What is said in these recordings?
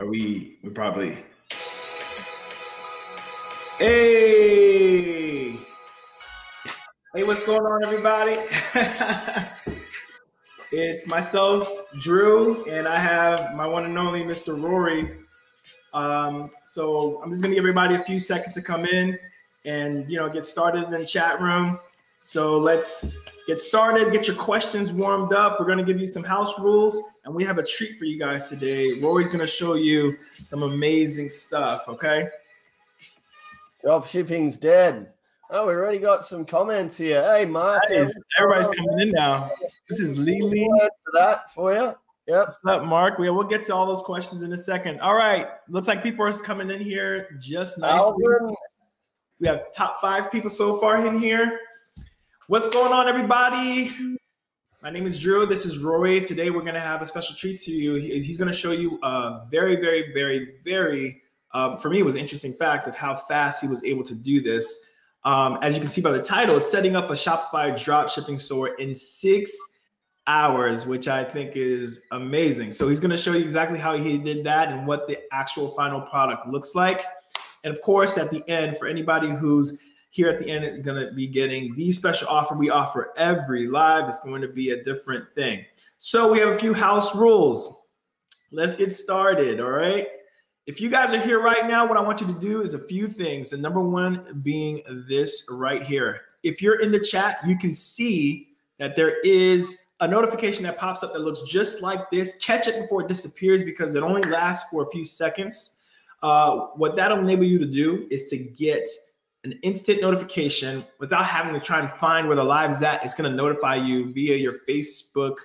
we probably. Hey, what's going on, everybody? It's myself, Drew, and I have my one and only Mr. Rory. So I'm just gonna give everybody a few seconds to come in and get started in the chat room. So let's get started. Get your questions warmed up. We're gonna give you some house rules, and we have a treat for you guys today. Rory's gonna show you some amazing stuff. Okay. Drop shipping's dead. Oh, we already got some comments here. Hey, Mark. Everybody's coming in now. This is Lily. For that for you. Yep. What's up, Mark? We'll get to all those questions in a second. All right. Looks like people are coming in here just nicely. We have top 5 people so far in here. What's going on, everybody? My name is Drew. This is Rory. Today, we're going to have a special treat to you. He's going to show you a very, very, very, very, for me, it was an interesting fact of how fast he was able to do this. As you can see by the title, it's setting up a Shopify drop shipping store in 6 hours, which I think is amazing. So he's going to show you exactly how he did that and what the actual final product looks like. And of course, at the end, for anybody who's here at the end, is going to be getting the special offer we offer every live. It's going to be a different thing. So we have a few house rules. Let's get started. All right. If you guys are here right now, what I want you to do is a few things. And number one being this right here. If you're in the chat, you can see that there is a notification that pops up that looks just like this. Catch it before it disappears because it only lasts for a few seconds. What that'll enable you to do is to get an instant notification without having to try and find where the live is at. It's going to notify you via your Facebook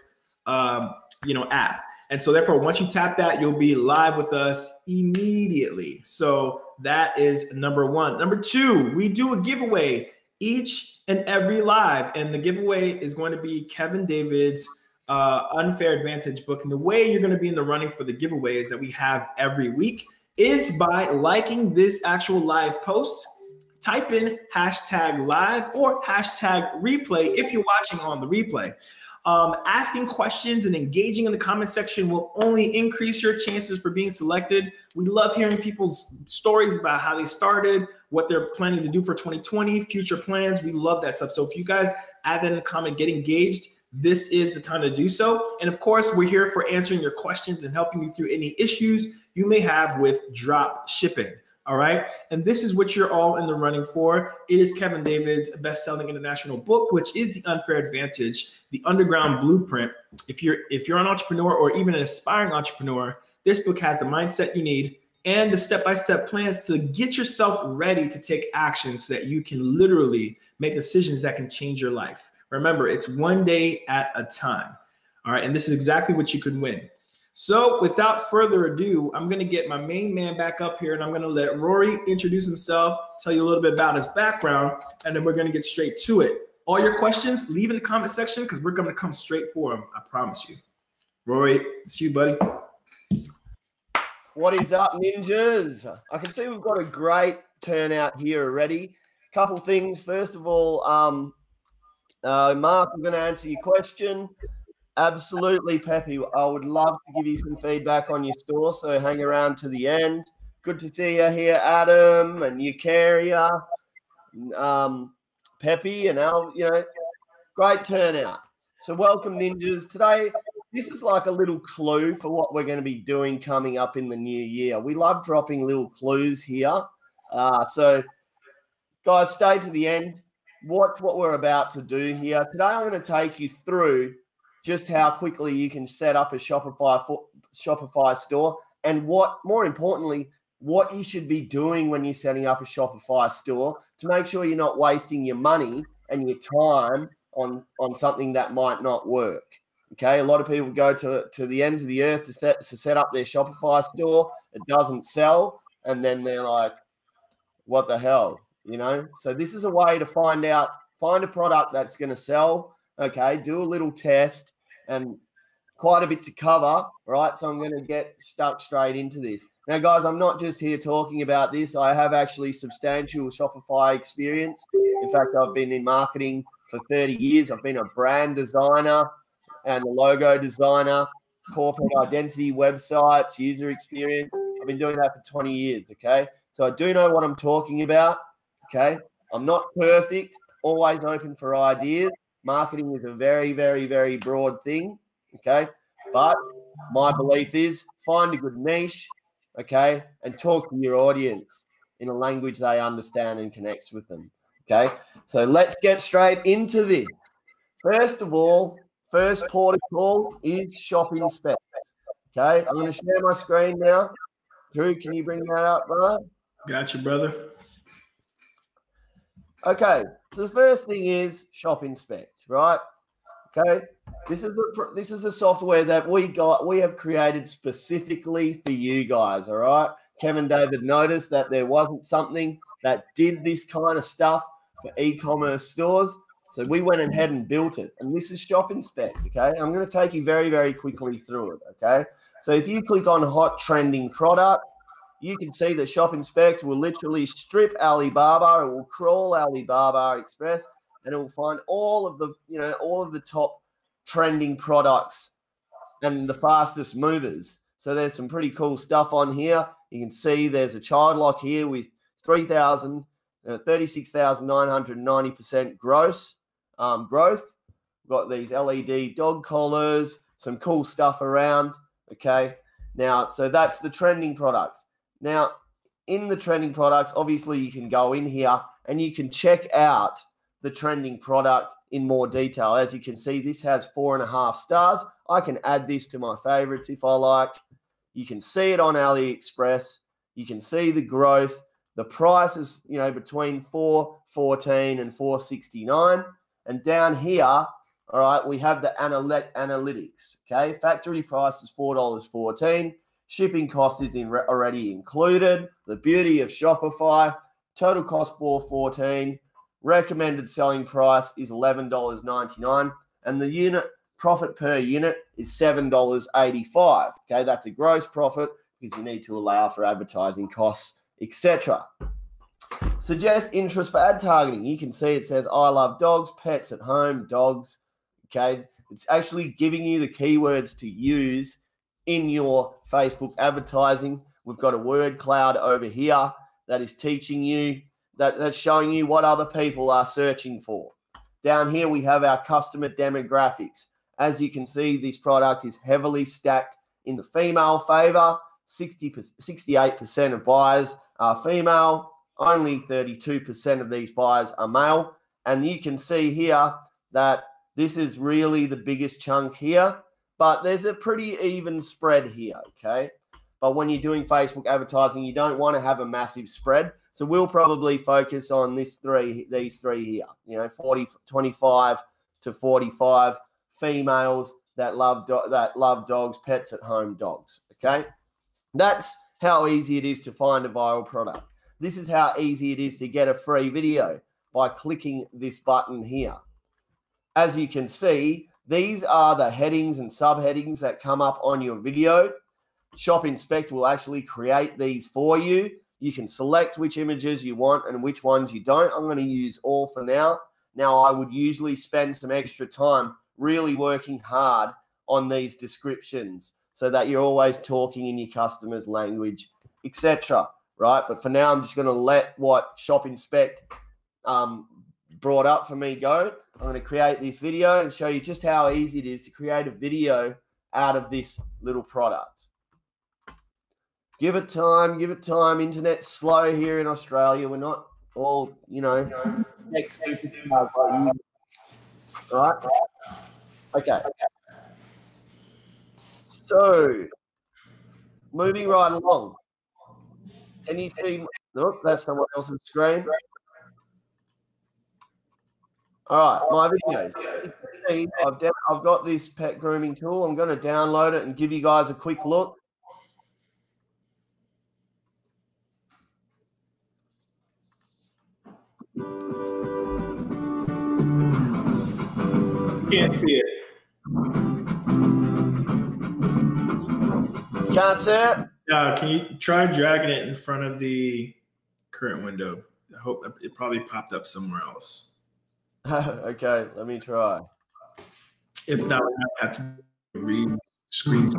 app. And so therefore, once you tap that, you'll be live with us immediately. So that is number one. Number two, we do a giveaway each and every live. And the giveaway is going to be Kevin David's Unfair Advantage book. And the way you're going to be in the running for the giveaways that we have every week is by liking this actual live post. Type in #live or #replay if you're watching on the replay. Asking questions and engaging in the comment section will only increase your chances for being selected. We love hearing people's stories about how they started, what they're planning to do for 2020, future plans. We love that stuff. So if you guys add that in the comment, get engaged, this is the time to do so. And of course, we're here for answering your questions and helping you through any issues you may have with drop shipping. All right. And this is what you're all in the running for. It is Kevin David's best-selling international book, which is The Unfair Advantage, the underground blueprint. If you're an entrepreneur or even an aspiring entrepreneur, this book has the mindset you need and the step-by-step plans to get yourself ready to take action so that you can literally make decisions that can change your life. Remember, it's one day at a time. All right. And this is exactly what you could win. So without further ado, I'm going to get my main man back up here and I'm going to let Rory introduce himself, tell you a little bit about his background, and then we're going to get straight to it. All your questions, leave in the comment section because we're going to come straight for them. I promise you. Rory, it's you, buddy. What is up, ninjas? I can see we've got a great turnout here already. Couple things. First of all, Mark, I'm going to answer your question. Absolutely, Peppy. I would love to give you some feedback on your store, so hang around to the end. Good to see you here, Adam and Eukarya, Peppy, and Al. Great turnout. So welcome, ninjas. Today, this is like a little clue for what we're going to be doing coming up in the new year. We love dropping little clues here. So, guys, stay to the end. Watch what we're about to do here. Today, I'm going to take you through just how quickly you can set up a Shopify store and more importantly, what you should be doing when you're setting up a Shopify store to make sure you're not wasting your money and your time on something that might not work. Okay, a lot of people go to the ends of the earth to set up their Shopify store. It doesn't sell, and then they're like, what the hell, So this is a way to find a product that's going to sell. Okay, do a little test. And quite a bit to cover, right? So I'm going to get stuck straight into this. Now, guys, I'm not just here talking about this. I have actually substantial Shopify experience. In fact, I've been in marketing for 30 years. I've been a brand designer and a logo designer, corporate identity, websites, user experience. I've been doing that for 20 years, okay? So I do know what I'm talking about, okay? I'm not perfect, always open for ideas. Marketing is a very, very, very broad thing, okay? But my belief is find a good niche, okay, and talk to your audience in a language they understand and connects with them, okay? So let's get straight into this. First of all, first port of call is ShopInspect, okay? I'm going to share my screen now. Drew, can you bring that up, brother? Gotcha, brother. Okay, so the first thing is ShopInspect, right? Okay, this is a software that we have created specifically for you guys, all right? Kevin David noticed that there wasn't something that did this kind of stuff for e-commerce stores, so we went ahead and built it, and this is ShopInspect, okay? I'm going to take you very, very quickly through it, okay? So if you click on hot trending product, you can see that ShopInspect will literally strip Alibaba, it will crawl Alibaba Express, and it will find all of the top trending products and the fastest movers. So there's some pretty cool stuff on here. You can see there's a child lock here with 36,990% gross growth. We've got these LED dog collars, some cool stuff around, okay? Now, so that's the trending products. Now, in the trending products, obviously you can go in here and you can check out the trending product in more detail. As you can see, this has 4.5 stars. I can add this to my favorites if I like. You can see it on AliExpress. You can see the growth. The price is, between $4.14 and $4.69. And down here, all right, we have the analytics, okay? Factory price is $4.14. Shipping cost is already included. The beauty of Shopify, total cost $4.14. Recommended selling price is $11.99. And the unit profit per unit is $7.85. Okay, that's a gross profit because you need to allow for advertising costs, etc. Suggest interest for ad targeting. You can see it says, I love dogs, pets at home, dogs. Okay, it's actually giving you the keywords to use in your Facebook advertising. We've got a word cloud over here that is teaching you, that's showing you what other people are searching for. Down here, we have our customer demographics. As you can see, this product is heavily stacked in the female favor. 68% of buyers are female. Only 32% of these buyers are male. And you can see here that this is really the biggest chunk here. But there's a pretty even spread here, okay? But when you're doing Facebook advertising, you don't want to have a massive spread. So we'll probably focus on these three here, 25 to 45 females that love dogs, pets at home dogs, okay? That's how easy it is to find a viral product. This is how easy it is to get a free video by clicking this button here. As you can see, these are the headings and subheadings that come up on your video. ShopInspect will actually create these for you. You can select which images you want and which ones you don't. I'm going to use all for now. Now, I would usually spend some extra time really working hard on these descriptions so that you're always talking in your customer's language, etc. Right? But for now, I'm just going to let what ShopInspect brought up for me go. I'm going to create this video and show you just how easy it is to create a video out of this little product. Give it time. Internet's slow here in Australia. We're not all, next right? Okay. So, moving right along. Can you see? Nope, that's someone else's screen. All right, my videos. I've got this pet grooming tool. I'm going to download it and give you guys a quick look. Can't see it. Can't see it? Can you try dragging it in front of the current window? I hope it probably popped up somewhere else. Okay, let me try. If not, we have to read screen.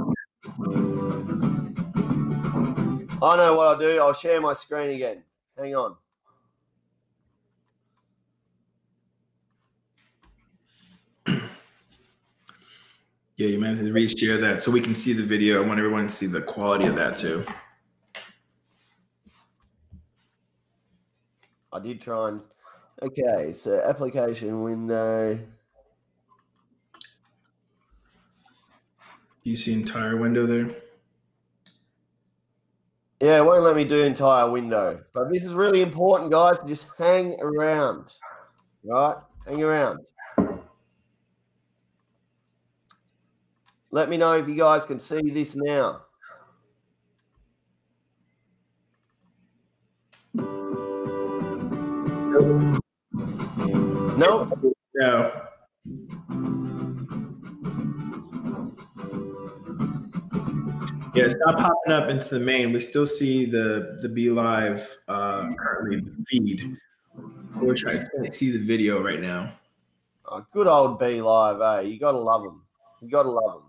I know what I'll do. I'll share my screen again. Hang on. Yeah, you might have to reshare that so we can see the video. I want everyone to see the quality of that too. I did try and... Okay, so application window. You see entire window there? Yeah, it won't let me do entire window. But this is really important, guys, to just hang around. Right? Hang around. Let me know if you guys can see this now. Nope. No. Yeah, it's not popping up into the main. We still see the Be Live currently the feed. We're trying to see the video right now. Oh, good old Be Live, eh? You gotta love them. You gotta love them.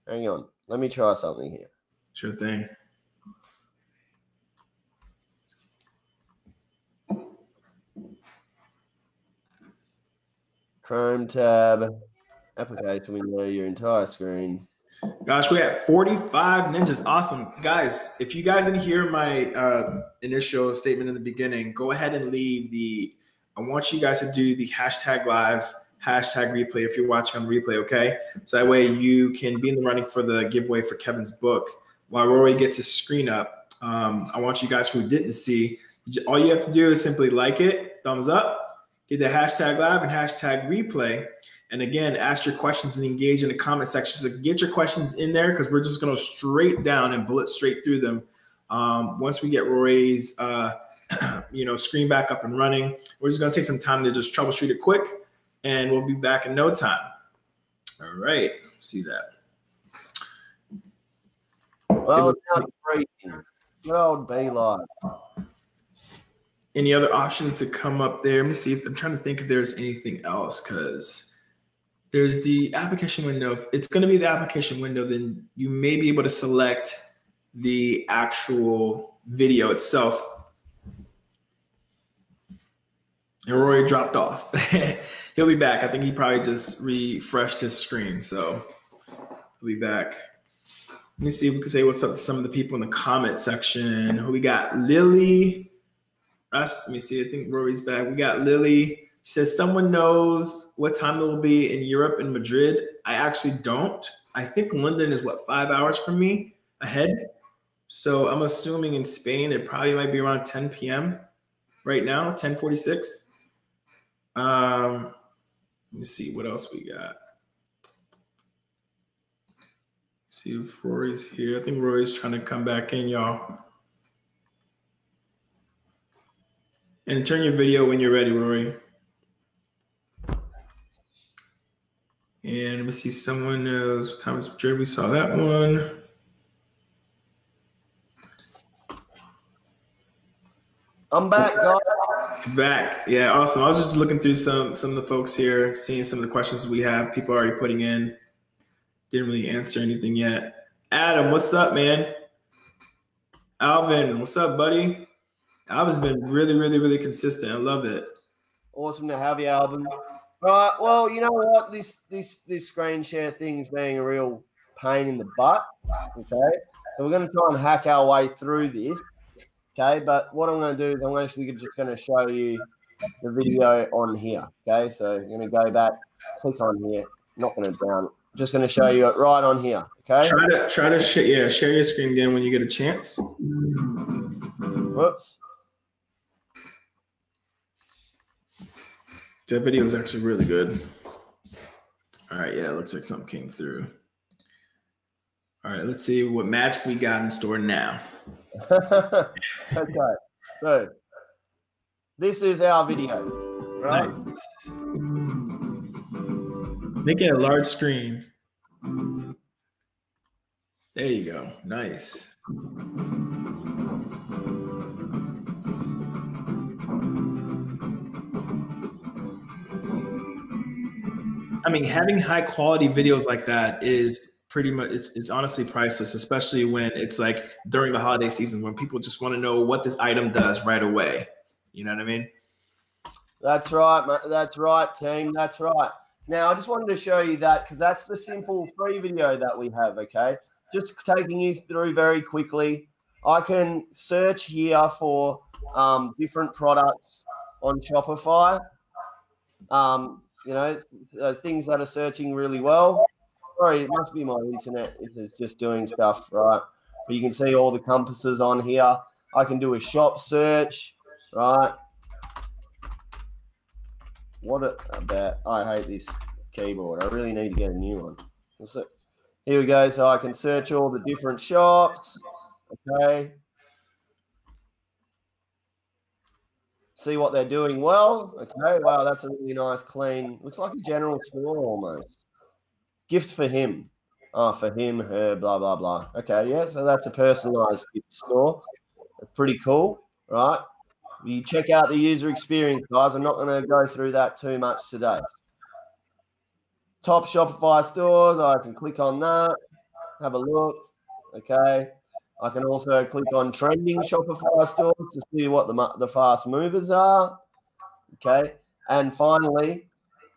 Hang on. Let me try something here. Sure thing. Chrome tab, application window, your entire screen. Gosh, we're at 45 ninjas. Awesome. Guys, if you guys didn't hear my initial statement in the beginning, go ahead and leave I want you guys to do the hashtag live, hashtag replay if you're watching on replay, okay? So that way you can be in the running for the giveaway for Kevin's book. While Rory gets his screen up, I want you guys who didn't see, all you have to do is simply like it, thumbs up, get the hashtag live and hashtag replay. And again, ask your questions and engage in the comment section. So get your questions in there because we're just going to straight down and bullet straight through them. Once we get Rory's screen back up and running, we're just going to take some time to just troubleshoot it quick, and we'll be back in no time. All right, see that. Well, now breaking. Good old Be Live. Any other options to come up there? Let me see if I'm trying to think if there's anything else because there's the application window. If it's going to be the application window, then you may be able to select the actual video itself. And Rory dropped off. He'll be back. I think he probably just refreshed his screen. So he'll be back. Let me see if we can say what's up to some of the people in the comment section. Who we got? Lily. Let me see. I think Rory's back. We got Lily. She says, someone knows what time it will be in Europe and Madrid. I actually don't. I think London is, 5 hours from me ahead? So I'm assuming in Spain, it probably might be around 10 p.m. right now, 10:46. Let me see what else we got. See if Rory's here. I think Rory's trying to come back in, y'all. And turn your video when you're ready, Rory. And let me see, someone knows what time is Madrid. We saw that one. I'm back, guys. Back. Yeah, awesome. I was just looking through some of the folks here, seeing some of the questions we have. People already putting in. Didn't really answer anything yet. Adam, what's up, man? Alvin, what's up, buddy? Alvin's been really, really, really consistent. I love it. Awesome to have you, Alvin. Right. Well, you know what? This screen share thing is being a real pain in the butt. Okay. So we're going to try and hack our way through this. Okay. But what I'm going to do is I'm actually just going to show you the video on here. Okay. So you're going to go back, click on here. Not going to down. Just going to show you it right on here. Okay. Try to share your screen again when you get a chance. Whoops. That video is actually really good. All right, yeah, it looks like something came through. All right, let's see what magic we got in store now. Okay, so this is our video, right? Nice. Make it a large screen. There you go. Nice. I mean, having high quality videos like that is pretty much, it's honestly priceless, especially when it's like during the holiday season when people just want to know what this item does right away. You know what I mean? That's right. That's right, team. That's right. Now, I just wanted to show you that because that's the simple free video that we have, okay? Just taking you through very quickly. I can search here for different products on Shopify. You know, things that are searching really well. Sorry, it must be my internet. It's just doing stuff, right? But you can see all the compasses on here. I can do a shop search, right? I hate this keyboard. I really need to get a new one. So, here we go. So I can search all the different shops. Okay. See what they're doing well. Okay. Wow, that's a really nice, clean. Looks like a general store almost. Gifts for him. Oh, for him, her, blah, blah, blah. Okay, yeah. So that's a personalized gift store. That's pretty cool, right? You check out the user experience, guys. I'm not going to go through that too much today. Top Shopify stores. I can click on that. Have a look. Okay. I can also click on trending Shopify stores to see what the fast movers are. Okay. And finally,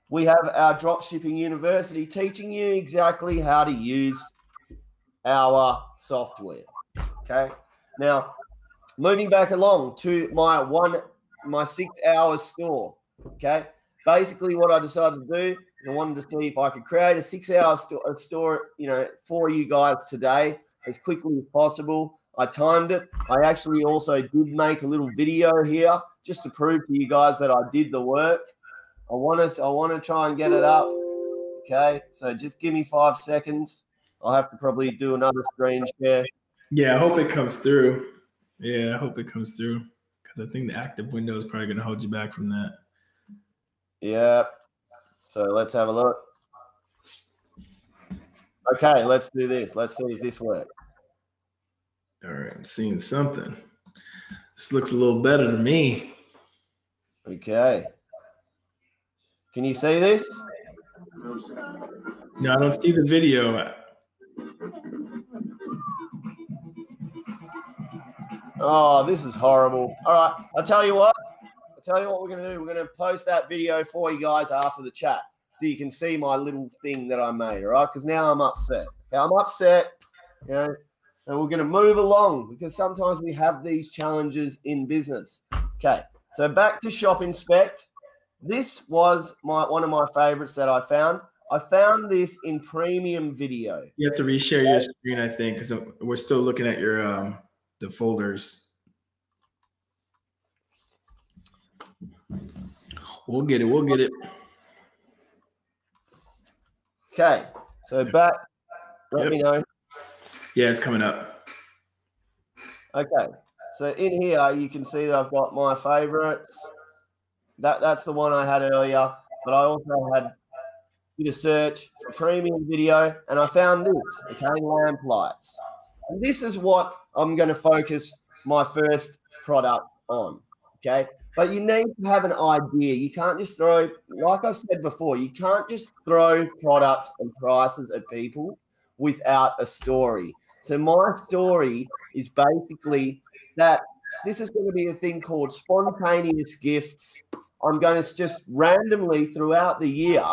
we have our Dropshipping University teaching you exactly how to use our software. Okay. Now, moving back along to my 6 hour store. Okay. Basically, what I decided to do is I wanted to see if I could create a 6 hour store, you know, for you guys today as quickly as possible. I timed it. I actually also did make a little video here just to prove to you guys that I did the work. I want to try and get it up. Okay, so just give me 5 seconds. I'll have to probably do another screen share. Yeah, I hope it comes through. Yeah, I hope it comes through because I think the active window is probably going to hold you back from that. Yeah. So let's have a look. Okay, let's do this. Let's see if this works. All right, I'm seeing something. This looks a little better to me. Okay. Can you see this? No, I don't see the video. Oh, this is horrible. All right, I'll tell you what we're going to do. We're going to post that video for you guys after the chat so you can see my little thing that I made, all right? Because now I'm upset. Okay, I'm upset, you know, and we're going to move along because sometimes we have these challenges in business. Okay, so back to ShopInspect. This was one of my favorites that I found. I found this in premium video. You have to reshare your screen, I think, because we're still looking at your the folders. We'll get it. Okay, so back. Let me know. Yeah, it's coming up. Okay, so in here you can see that I've got my favorites. That's the one I had earlier, but I also did a search for premium video, and I found this. Okay, lamp lights. And this is what I'm going to focus my first product on. Okay, but you need to have an idea. You can't just throw, like I said before, you can't just throw products and prices at people without a story. So my story is basically that this is going to be a thing called spontaneous gifts. I'm going to just randomly throughout the year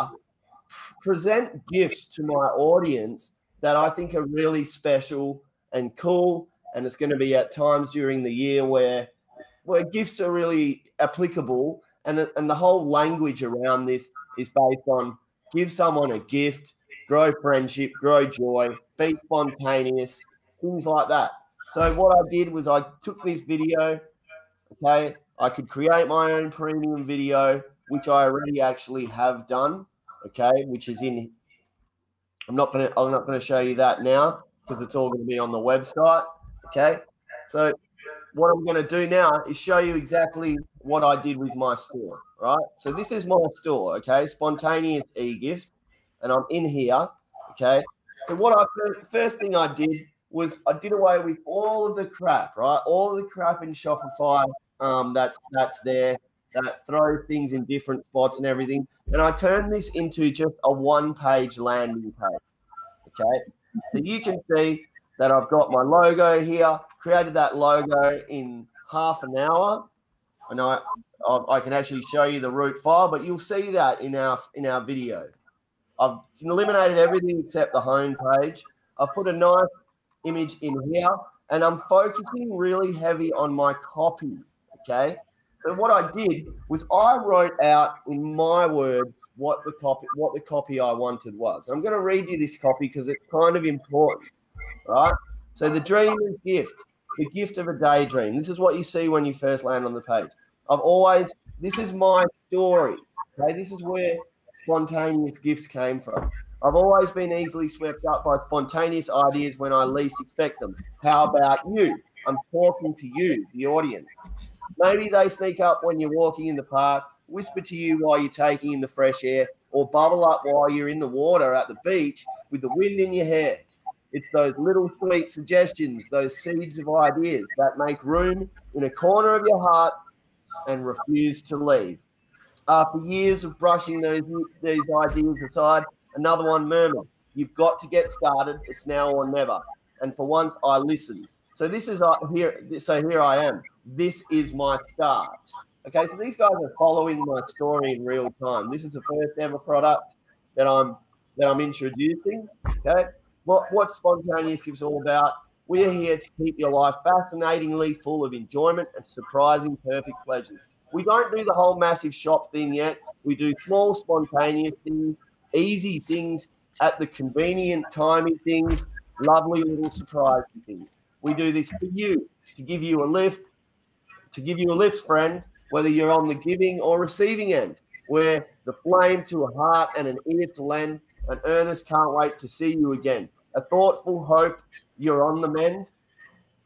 present gifts to my audience that I think are really special and cool. And it's going to be at times during the year where gifts are really applicable. And the whole language around this is based on give someone a gift, grow friendship, grow joy, be spontaneous, things like that. So what I did was I took this video, okay, I could create my own premium video, which I already actually have done, okay, which is in, I'm not gonna show you that now because it's all going to be on the website, okay. So what I'm going to do now is show you exactly what I did with my store, right? So this is my store, okay, spontaneous e-gifts, and I'm in here, okay. So first thing I did was I did away with all of the crap, right? All of the crap in Shopify that's there, that throw things in different spots and everything. And I turned this into just a one-page landing page, okay? So you can see that I've got my logo here, created that logo in half an hour. And I can actually show you the root file, but you'll see that in our video. I've eliminated everything except the home page. I've put a nice image in here, and I'm focusing really heavy on my copy, okay? So what I did was I wrote out in my words what the copy I wanted was. I'm going to read you this copy because it's kind of important, right? So the dreamer's gift, the gift of a daydream. This is what you see when you first land on the page. This is my story, okay? This is where spontaneous gifts came from. I've always been easily swept up by spontaneous ideas when I least expect them. How about you? I'm talking to you, the audience. Maybe they sneak up when you're walking in the park, whisper to you while you're taking in the fresh air, or bubble up while you're in the water at the beach with the wind in your hair. It's those little sweet suggestions, those seeds of ideas that make room in a corner of your heart and refuse to leave. After years of brushing these ideas aside, another one murmured, "You've got to get started. It's now or never." And for once, I listened. So this is here. So here I am. This is my start. Okay, so these guys are following my story in real time. This is the first ever product that I'm introducing. Okay, what's Spontaneous Gifts all about? We're here to keep your life fascinatingly full of enjoyment and surprising perfect pleasures. We don't do the whole massive shop thing yet. We do small spontaneous things, easy things at the convenient timing things, lovely little surprise things. We do this for you, to give you a lift, friend, whether you're on the giving or receiving end. We're the flame to a heart and an ear to lend. An earnest can't wait to see you again. A thoughtful hope you're on the mend.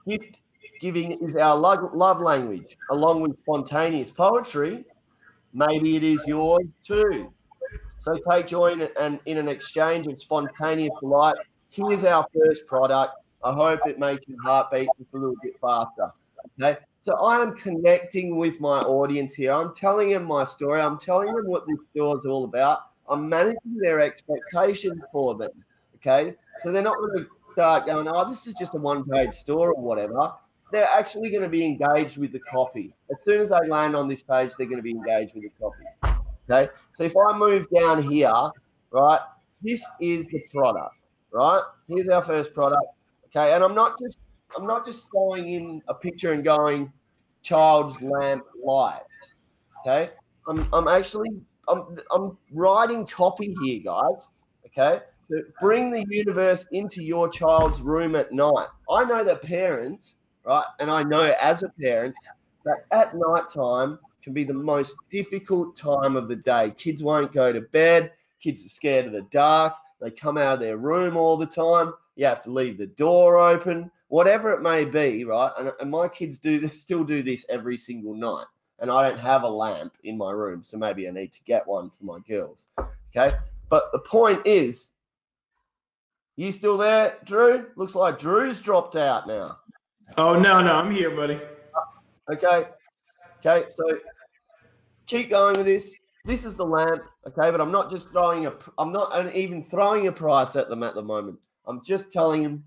Gift giving is our love language, along with spontaneous poetry. Maybe it is yours too. So take joy in an exchange of spontaneous delight. Here's our first product. I hope it makes your heart beat just a little bit faster. Okay. So I am connecting with my audience here. I'm telling them my story. I'm telling them what this store is all about. I'm managing their expectations for them. Okay. So they're not going to start going, "Oh, this is just a one-page store," or whatever. They're actually going to be engaged with the copy. As soon as they land on this page, they're going to be engaged with the copy. Okay. So if I move down here, right, this is the product, right? Here's our first product. Okay. And I'm not just throwing in a picture and going child's lamp light. Okay. I'm writing copy here, guys. Okay. To bring the universe into your child's room at night. I know that parents, right, and I know as a parent that at night time can be the most difficult time of the day. Kids won't go to bed. Kids are scared of the dark. They come out of their room all the time. You have to leave the door open, whatever it may be, right? And my kids still do this every single night. And I don't have a lamp in my room, so maybe I need to get one for my girls. Okay, but the point is, you still there, Drew? Looks like Drew's dropped out now. Oh, no, I'm here, buddy. Okay, so keep going with this. This is the lamp, okay, but I'm not even throwing a price at them at the moment. I'm just telling them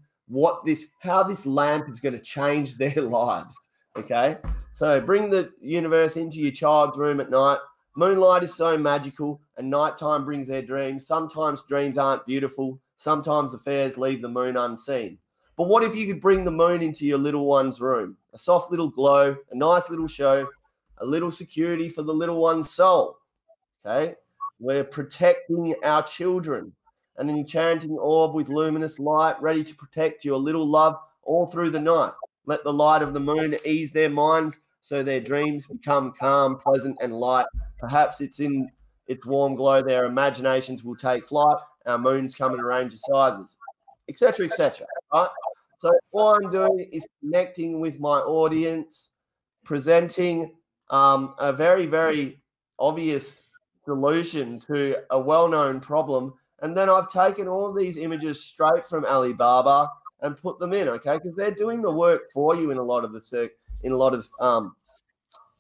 how this lamp is going to change their lives, okay? So bring the universe into your child's room at night. Moonlight is so magical, and nighttime brings their dreams. Sometimes dreams aren't beautiful. Sometimes affairs leave the moon unseen. But what if you could bring the moon into your little one's room? A soft little glow, a nice little show, a little security for the little one's soul. Okay? We're protecting our children. An enchanting orb with luminous light, ready to protect your little love all through the night. Let the light of the moon ease their minds so their dreams become calm, pleasant, and light. Perhaps it's in its warm glow their imaginations will take flight. Our moons come in a range of sizes, etc., right? So all I'm doing is connecting with my audience, presenting a very, very obvious solution to a well-known problem. And then I've taken all these images straight from Alibaba and put them in, okay? Because they're doing the work for you in a lot of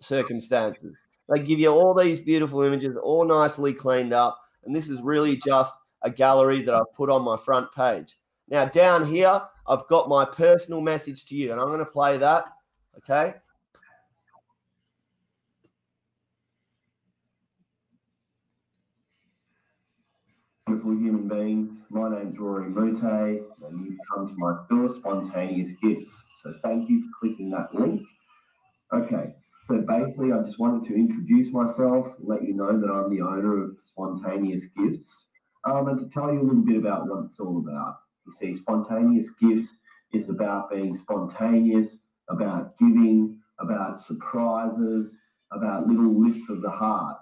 circumstances. They give you all these beautiful images, all nicely cleaned up. And this is really just a gallery that I've put on my front page. Now, down here, I've got my personal message to you, and I'm going to play that, okay? Beautiful human beings, my name's Rory Mouttet, and you've come to my store, Spontaneous Gifts. So thank you for clicking that link. Okay, so basically I just wanted to introduce myself, let you know that I'm the owner of Spontaneous Gifts, and to tell you a little bit about what it's all about. You see, Spontaneous Gifts is about being spontaneous, about giving, about surprises, about little lifts of the heart.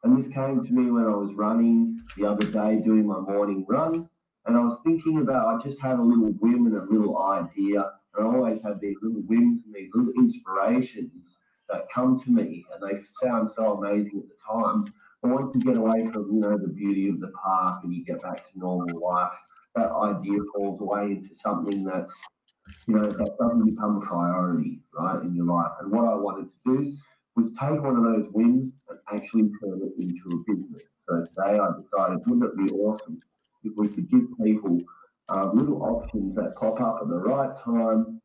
And this came to me when I was running the other day, doing my morning run, and I was thinking about, I just had a little whim and a little idea. I always have these little whims and these little inspirations that come to me, and they sound so amazing at the time. But once you get away from, the beauty of the park and you get back to normal life, that idea falls away into something that's, that doesn't become a priority, right, in your life. And what I wanted to do was take one of those whims and actually turn it into a business. So today I decided, wouldn't it be awesome if we could give people little options that pop up at the right time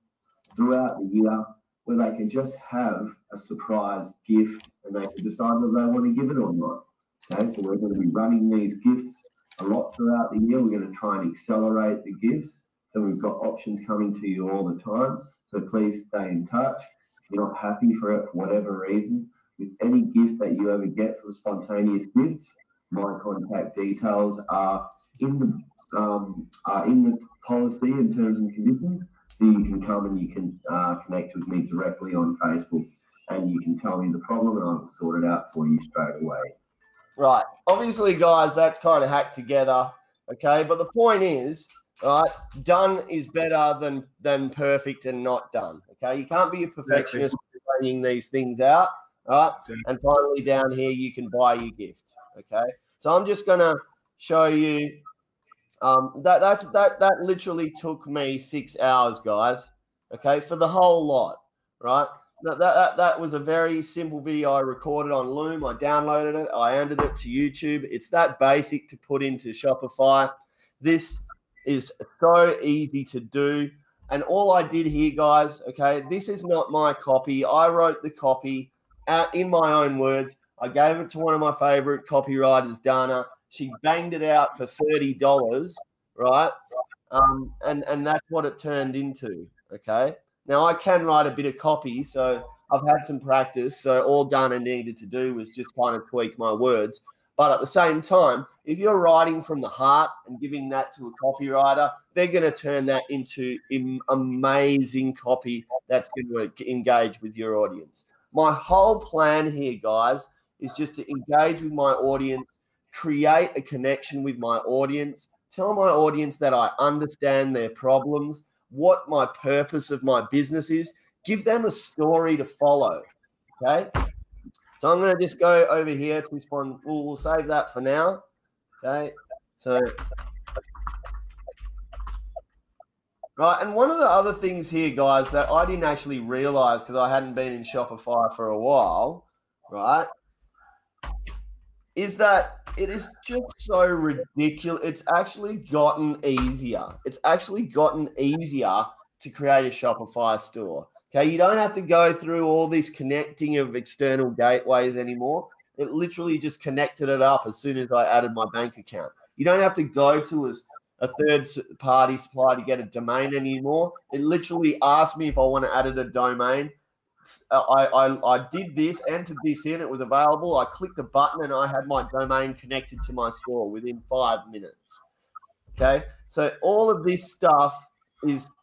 throughout the year, where they can just have a surprise gift and they can decide whether they want to give it or not. Okay, so we're going to be running these gifts a lot throughout the year. We're going to try and accelerate the gifts. So we've got options coming to you all the time. So please stay in touch. If you're not happy for it for whatever reason, with any gift that you ever get from Spontaneous Gifts, my contact details are in the policy and terms and conditions. So you can come and you can connect with me directly on Facebook, and you can tell me the problem and I'll sort it out for you straight away. Right. Obviously, guys, that's kind of hacked together, okay? But the point is, right, done is better than perfect and not done, okay? You can't be a perfectionist bringing these things out, right? And finally, down here, you can buy your gift, okay? So I'm just going to show you. That literally took me 6 hours, guys, okay, for the whole lot, right? That was a very simple video I recorded on Loom. I downloaded it. I added it to YouTube. It's that basic to put into Shopify. This is so easy to do. And all I did here, guys, okay, this is not my copy. I wrote the copy out in my own words. I gave it to one of my favorite copywriters, Dana. She banged it out for $30, right? And that's what it turned into, okay? Now, I can write a bit of copy, so I've had some practice. So all Dana needed to do was just kind of tweak my words. But at the same time, if you're writing from the heart and giving that to a copywriter, they're going to turn that into amazing copy that's going to engage with your audience. My whole plan here, guys, is just to engage with my audience, create a connection with my audience, tell my audience that I understand their problems, what my purpose of my business is, give them a story to follow, okay? So I'm going to just go over here to we'll save that for now, okay? So, right, and one of the other things here, guys, that I didn't actually realize because I hadn't been in Shopify for a while, right, is that it is just so ridiculous. It's actually gotten easier. It's actually gotten easier to create a Shopify store. Okay, you don't have to go through all this connecting of external gateways anymore. It literally just connected it up as soon as I added my bank account. You don't have to go to a third-party supplier to get a domain anymore. It literally asked me if I want to add a domain. I did this, entered this in, it was available. I clicked a button and I had my domain connected to my store within 5 minutes. Okay, so all of this stuff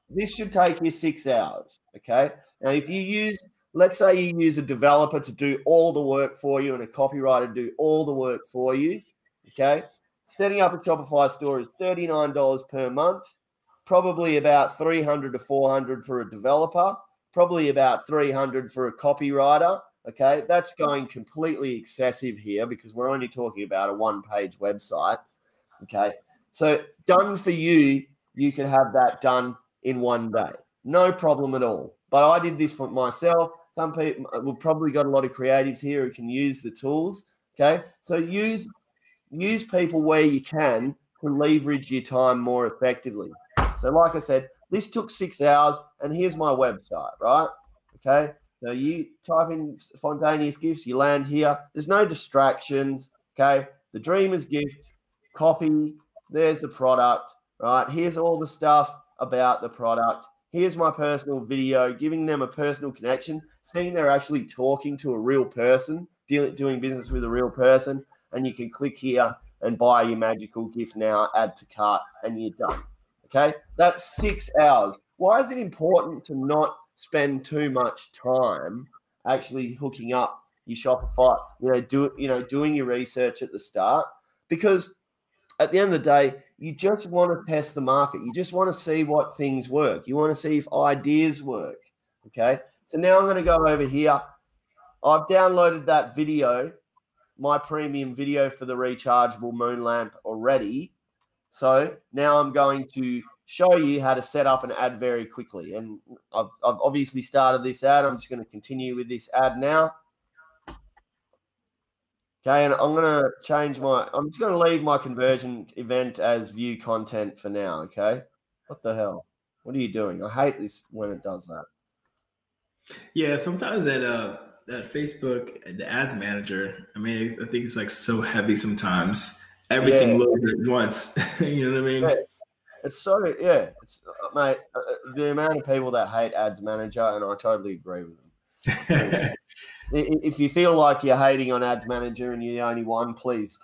this should take you 6 hours. Okay, now if you use, let's say you use a developer to do all the work for you and a copywriter to do all the work for you. Okay, setting up a Shopify store is $39 per month, probably about $300 to $400 for a developer. Probably about $300 for a copywriter, okay? That's going completely excessive here because we're only talking about a one-page website, okay? So done for you, you can have that done in one day. No problem at all. But I did this for myself. Some people, we've probably got a lot of creatives here who can use the tools, okay? So use people where you can to leverage your time more effectively. So like I said, this took 6 hours, and here's my website, right? Okay, so you type in spontaneous gifts, you land here. There's no distractions, okay? The dreamer's gift, copy, there's the product, right? Here's all the stuff about the product. Here's my personal video, giving them a personal connection, seeing they're actually talking to a real person, doing business with a real person, and you can click here and buy your magical gift now, add to cart, and you're done. Okay, that's 6 hours. Why is it important to not spend too much time actually hooking up your Shopify? Doing your research at the start, because at the end of the day, you just want to test the market. You just want to see what things work. You want to see if ideas work. Okay, so now I'm going to go over here. I've downloaded that video, my premium video for the rechargeable moon lamp already. So now I'm going to show you how to set up an ad very quickly. And I've obviously started this ad. I'm just going to continue with this ad now. Okay, and I'm going to I'm just going to leave my conversion event as view content for now, okay? What the hell? What are you doing? I hate this when it does that. Yeah, sometimes that Facebook, the ads manager, I mean, I think it's like so heavy sometimes. Everything loads at once. You know what I mean? Yeah. It's mate, the amount of people that hate ads manager, and I totally agree with them. If you feel like you're hating on ads manager and you're the only one, please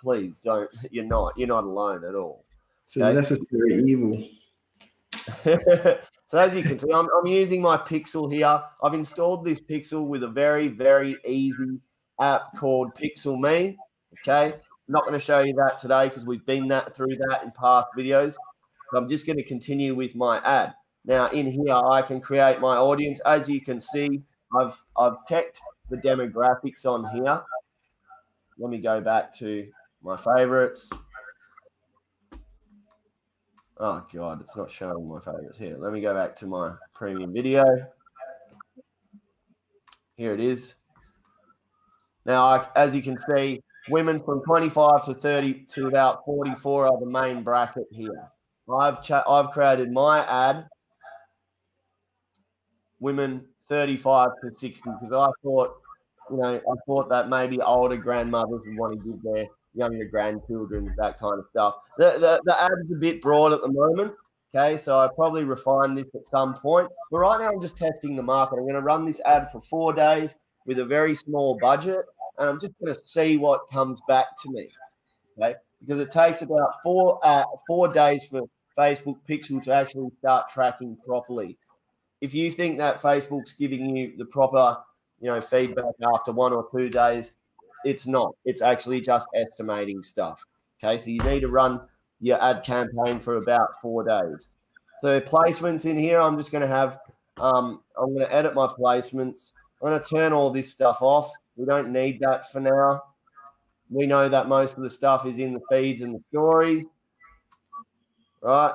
don't. You're not alone at all. It's a necessary evil. So as you can see, I'm using my Pixel here. I've installed this Pixel with a very, very easy app called Pixel Me. Okay, I'm not going to show you that today because we've been through that in past videos. So I'm just going to continue with my ad. Now in here, I can create my audience. As you can see, I've checked the demographics on here. Let me go back to my favorites. Oh God, it's not showing my favorites here. Let me go back to my premium video. Here it is. Now, as you can see, women from 25 to 30 to about 44 are the main bracket here. I've created my ad, women 35 to 60, because I thought that maybe older grandmothers would want to give their younger grandchildren that kind of stuff. The ad is a bit broad at the moment, okay, so I'll probably refine this at some point. But right now I'm just testing the market. I'm going to run this ad for 4 days with a very small budget, and I'm just going to see what comes back to me, okay, because it takes about 4 days for Facebook Pixel to actually start tracking properly. If you think that Facebook's giving you the proper feedback after 1 or 2 days, it's not. It's actually just estimating stuff. Okay, so you need to run your ad campaign for about 4 days. So placements in here, I'm just going to have, I'm going to edit my placements. I'm going to turn all this stuff off. We don't need that for now. We know that most of the stuff is in the feeds and the stories. Right.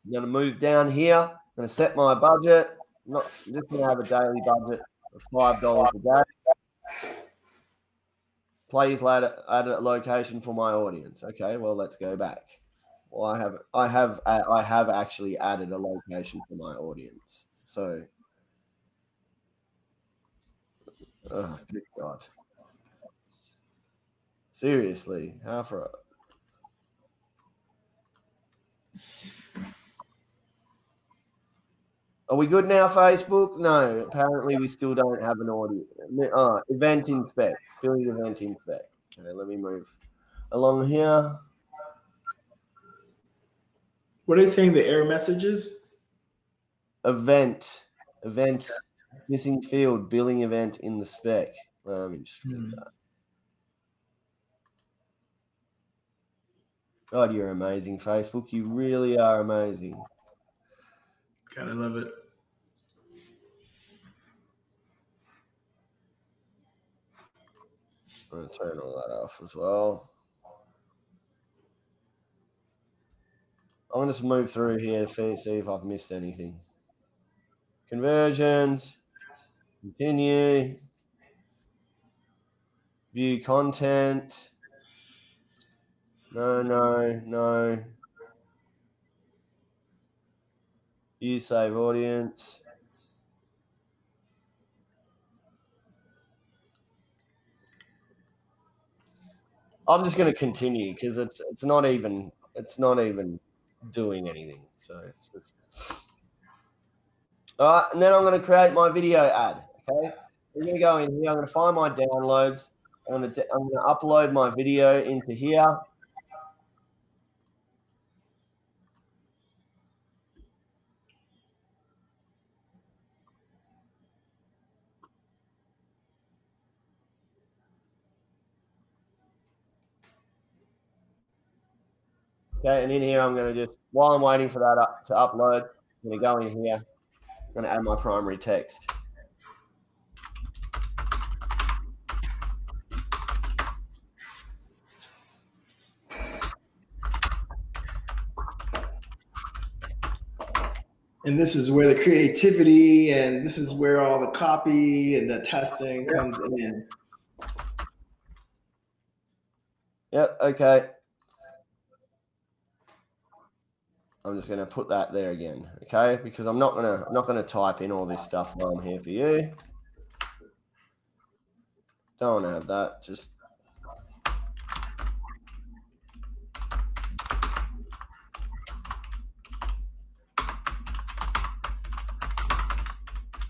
I'm going to move down here. I'm going to set my budget. I'm just going to have a daily budget of $5 a day. Please add a location for my audience. Okay, well, let's go back. Well, I have actually added a location for my audience. So, oh, good God. Seriously, how for? Are we good now, Facebook? No, apparently we still don't have an audience. Event inspect. Doing event inspect. Okay, let me move along here. What are they saying? The error messages? Event, missing field, billing event in the spec. Let me just read that. God, you're amazing, Facebook. You really are amazing. Gotta love it. I'm going to turn all that off as well. I'm going to just move through here to see if I've missed anything. Conversions. Continue. View content. No. Use save audience. I'm just going to continue because it's not even doing anything. So it's just... all right, and then I'm going to create my video ad. Okay, I'm going to go in here. I'm going to find my downloads. I'm going to upload my video into here. Okay, and in here, I'm going to just, while I'm waiting for that to upload, I'm going to go in here. I'm going to add my primary text. And this is where the creativity and this is where all the copy and the testing comes in. Yep, okay. I'm just going to put that there again, okay? Because I'm not going to type in all this stuff while I'm here for you. Don't want to have that. Just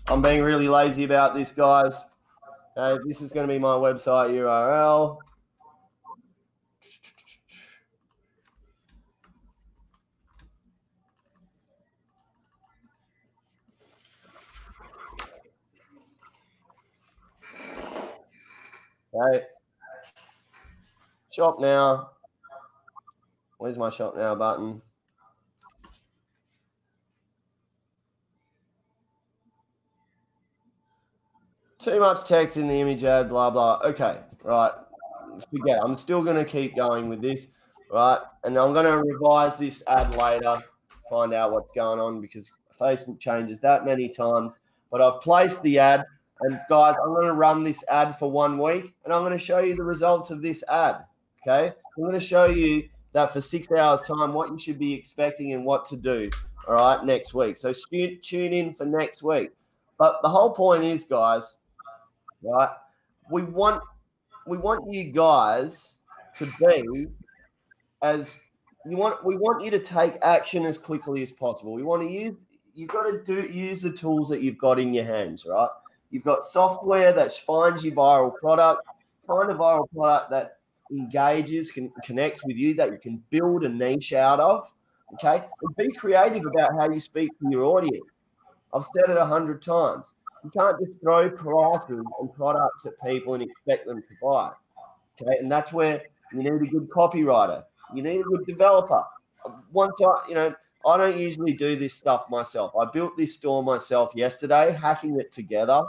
I'm being really lazy about this, guys. Okay, this is going to be my website URL. Okay. Shop now. Where's my shop now button? Too much text in the image ad, blah, blah. Okay, right. Forget it. I'm still going to keep going with this, right? And I'm going to revise this ad later, find out what's going on because Facebook changes that many times. But I've placed the ad. And guys, I'm going to run this ad for 1 week and I'm going to show you the results of this ad. Okay. I'm going to show you that for 6 hours time, what you should be expecting and what to do. All right. Next week. So tune in for next week. But the whole point is, guys, right? We want you guys to be we want you to take action as quickly as possible. You've got to use the tools that you've got in your hands, right? You've got software that finds your viral product. Find a viral product that engages, connects with you, that you can build a niche out of, okay? And be creative about how you speak to your audience. I've said it 100 times. You can't just throw prices and products at people and expect them to buy, okay? And that's where you need a good copywriter. You need a good developer. I don't usually do this stuff myself. I built this store myself yesterday, hacking it together,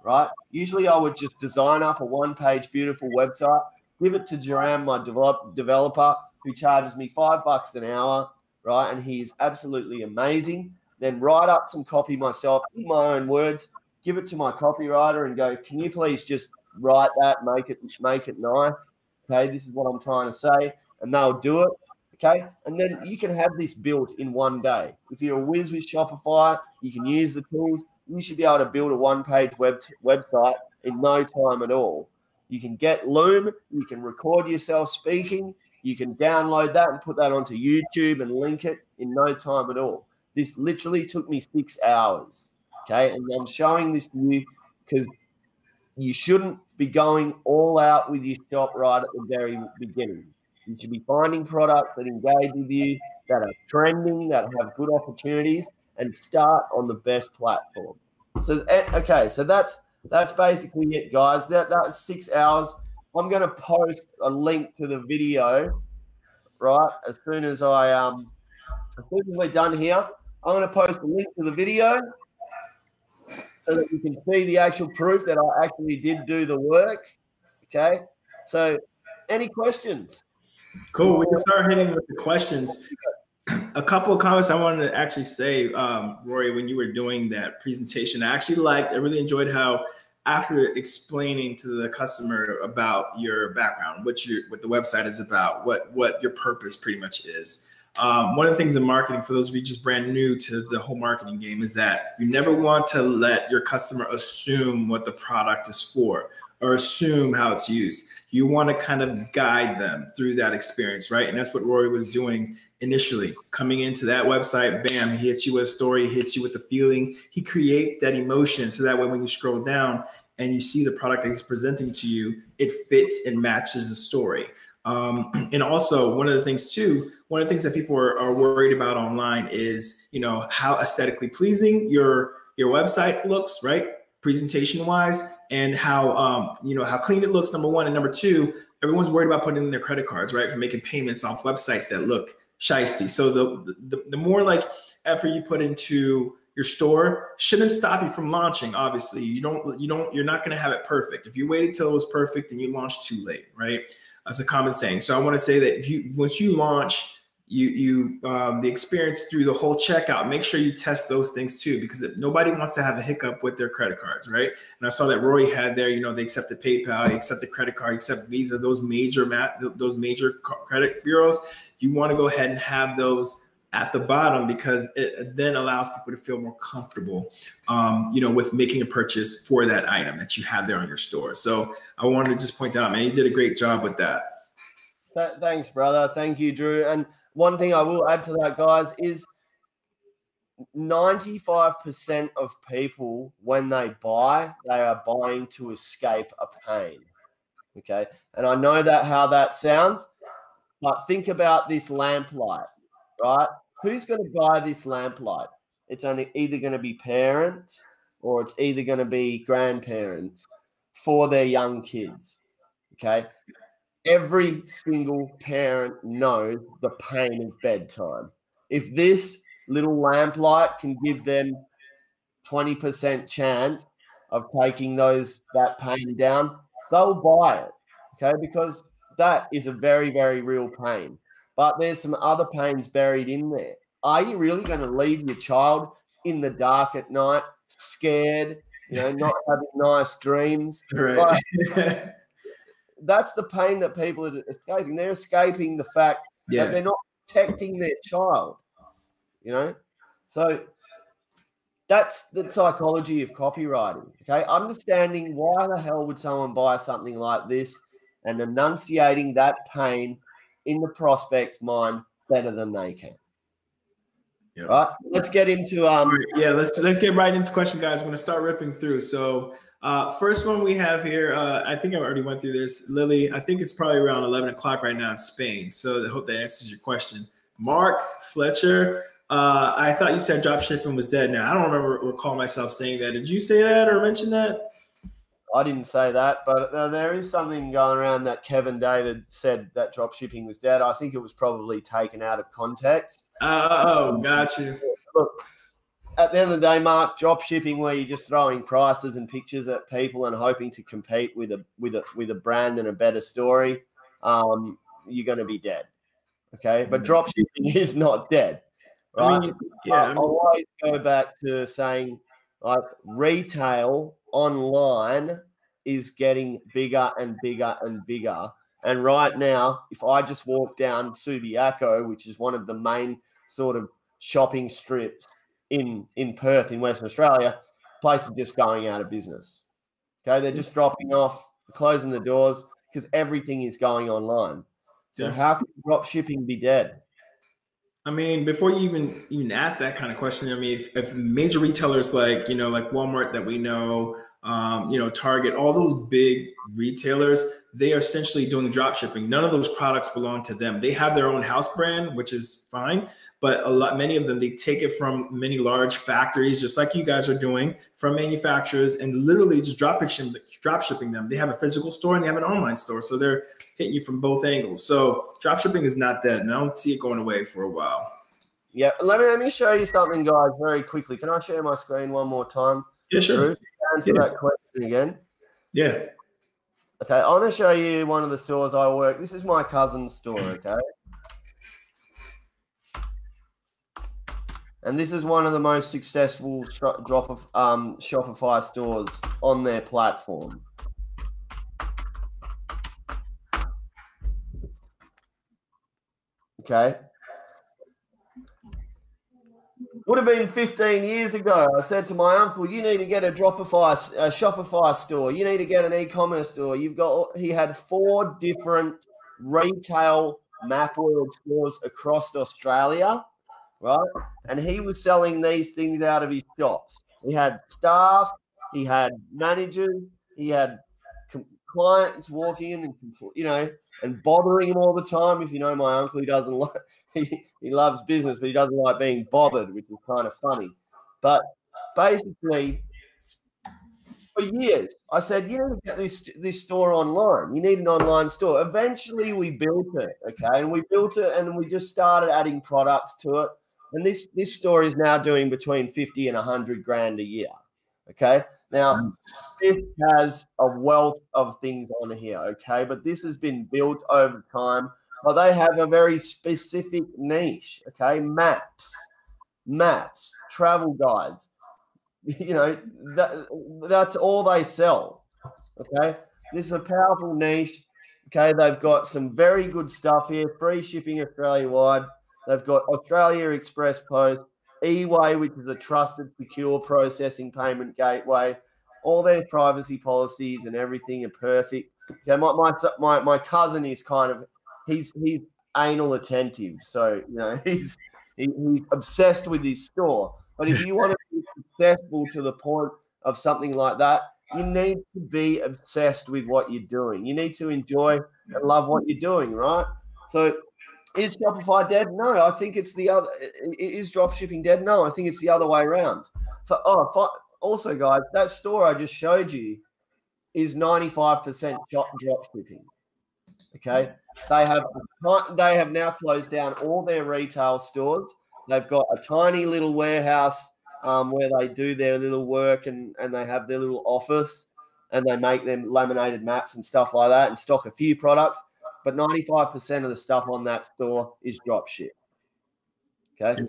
right? Usually I would just design up a one-page beautiful website, give it to Jerome, my developer, who charges me $5 an hour, right? And he's absolutely amazing. Then write up some copy myself in my own words, give it to my copywriter and go, can you please just write that, make it nice? Okay, this is what I'm trying to say. And they'll do it. Okay, and then you can have this built in 1 day. If you're a whiz with Shopify, you can use the tools. You should be able to build a one-page website in no time at all. You can get Loom. You can record yourself speaking. You can download that and put that onto YouTube and link it in no time at all. This literally took me 6 hours. Okay, and I'm showing this to you because you shouldn't be going all out with your shop right at the very beginning. You should be finding products that engage with you, that are trending, that have good opportunities, and start on the best platform. So, okay, so that's basically it, guys. That's 6 hours. I'm going to post a link to the video, right? As soon as we're done here, I'm going to post a link to the video so that you can see the actual proof that I actually did do the work. Okay. So, any questions? Cool. We can start hitting with the questions. A couple of comments I wanted to actually say, Rory, when you were doing that presentation, I really enjoyed how after explaining to the customer about your background, what the website is about, what your purpose pretty much is, One of the things in marketing, for those of you just brand new to the whole marketing game, is that you never want to let your customer assume what the product is for or assume how it's used. You want to kind of guide them through that experience, right? And that's what Rory was doing initially. Coming into that website, bam, he hits you with a story, hits you with the feeling. He creates that emotion so that way when you scroll down and you see the product that he's presenting to you, it fits and matches the story. And also one of the things that people are worried about online is, how aesthetically pleasing your website looks, right? Presentation wise, and how clean it looks, number one. And number two, everyone's worried about putting in their credit cards, right? For making payments off websites that look shiesty. So the more like effort you put into your store shouldn't stop you from launching. Obviously, you're not going to have it perfect. If you waited till it was perfect and you launched too late, right? That's a common saying. So I want to say that once you launch, the experience through the whole checkout, make sure you test those things too, because nobody wants to have a hiccup with their credit cards, right? And I saw that Rory had there, they accepted PayPal, they accepted credit card, accept Visa, those major credit bureaus. You want to go ahead and have those at the bottom, because it then allows people to feel more comfortable, with making a purchase for that item that you have there on your store. So I wanted to just point that out, man. You did a great job with that. Thanks, brother. Thank you, Drew. And one thing I will add to that, guys, is 95% of people, when they are buying to escape a pain. Okay. And I know how that sounds, but think about this lamplight, right? Who's going to buy this lamplight? It's either going to be parents or it's either going to be grandparents for their young kids. Okay. Every single parent knows the pain of bedtime. If this little lamplight can give them 20% chance of taking that pain down, they'll buy it, okay? Because that is a very, very real pain. But there's some other pains buried in there. Are you really going to leave your child in the dark at night, scared, not having nice dreams? Right. That's the pain that people are escaping. They're escaping the fact that they're not protecting their child, So that's the psychology of copywriting, okay? Understanding why the hell would someone buy something like this and enunciating that pain in the prospect's mind better than they can. Yep. Right? Let's get into let's get right into the question, guys. I'm going to start ripping through. So first one we have here, I think I already went through this. Lily, I think it's probably around 11 o'clock right now in Spain. So I hope that answers your question. Mark Fletcher, I thought you said drop shipping was dead. Now, I don't recall myself saying that. Did you say that or mention that? I didn't say that, but there is something going around that Kevin David said that drop shipping was dead. I think it was probably taken out of context. Oh, got you. Look, at the end of the day, Mark, drop shipping where you're just throwing prices and pictures at people and hoping to compete with a brand and a better story, you're going to be dead. Okay, but drop shipping is not dead, right? I always go back to saying, like, retail online is getting bigger and bigger and bigger. And right now, if I just walk down Subiaco, which is one of the main sort of shopping strips in Perth in Western Australia, places are just going out of business. Okay, they're just dropping off, closing the doors because everything is going online. So how can drop shipping be dead? I mean, before you even ask that kind of question, I mean, if major retailers like Walmart that we know, Target, all those big retailers, they are essentially doing drop shipping. None of those products belong to them. They have their own house brand, which is fine. But many of them, they take it from many large factories, just like you guys are doing, from manufacturers, and literally just drop shipping them. They have a physical store and they have an online store. So they're hitting you from both angles. So drop shipping is not dead, and I don't see it going away for a while. Yeah, let me show you something, guys, very quickly. Can I share my screen one more time? Yeah, sure. Drew, answer that question again. Yeah. Okay, I want to show you one of the stores I work. This is my cousin's store, okay? And this is one of the most successful Shopify stores on their platform. Okay. would have been 15 years ago. I said to my uncle, you need to get a Shopify store. You need to get an e-commerce store. He had 4 different retail map world stores across Australia, right? And he was selling these things out of his shops. He had staff, he had managers, he had clients walking in and, and bothering him all the time. If you know my uncle, he doesn't like, he loves business, but he doesn't like being bothered, which is kind of funny. But basically, for years, I said, you need to get this store online. You need an online store. Eventually, we built it, okay? And we built it, and we just started adding products to it. And this store is now doing between 50 and 100 grand a year, okay? Now, this has a wealth of things on here, okay? But this has been built over time. Well, they have a very specific niche, okay? Maps, travel guides. That's all they sell, okay? This is a powerful niche, okay? They've got some very good stuff here, free shipping Australia-wide. They've got Australia Express Post, eWay, which is a trusted, secure processing payment gateway. All their privacy policies and everything are perfect. Okay, my cousin is he's anal attentive, so he's obsessed with his store. But if you want to be successful to the point of something like that, you need to be obsessed with what you're doing. You need to enjoy and love what you're doing, right? So, is Shopify dead? No, I think it's the other. Is dropshipping dead? No, I think it's the other way around. Also, guys, that store I just showed you is 95% dropshipping. Okay, they have now closed down all their retail stores. They've got a tiny little warehouse where they do their little work and they have their little office and they make them laminated maps and stuff like that and stock a few products. But 95% of the stuff on that store is dropship. Okay.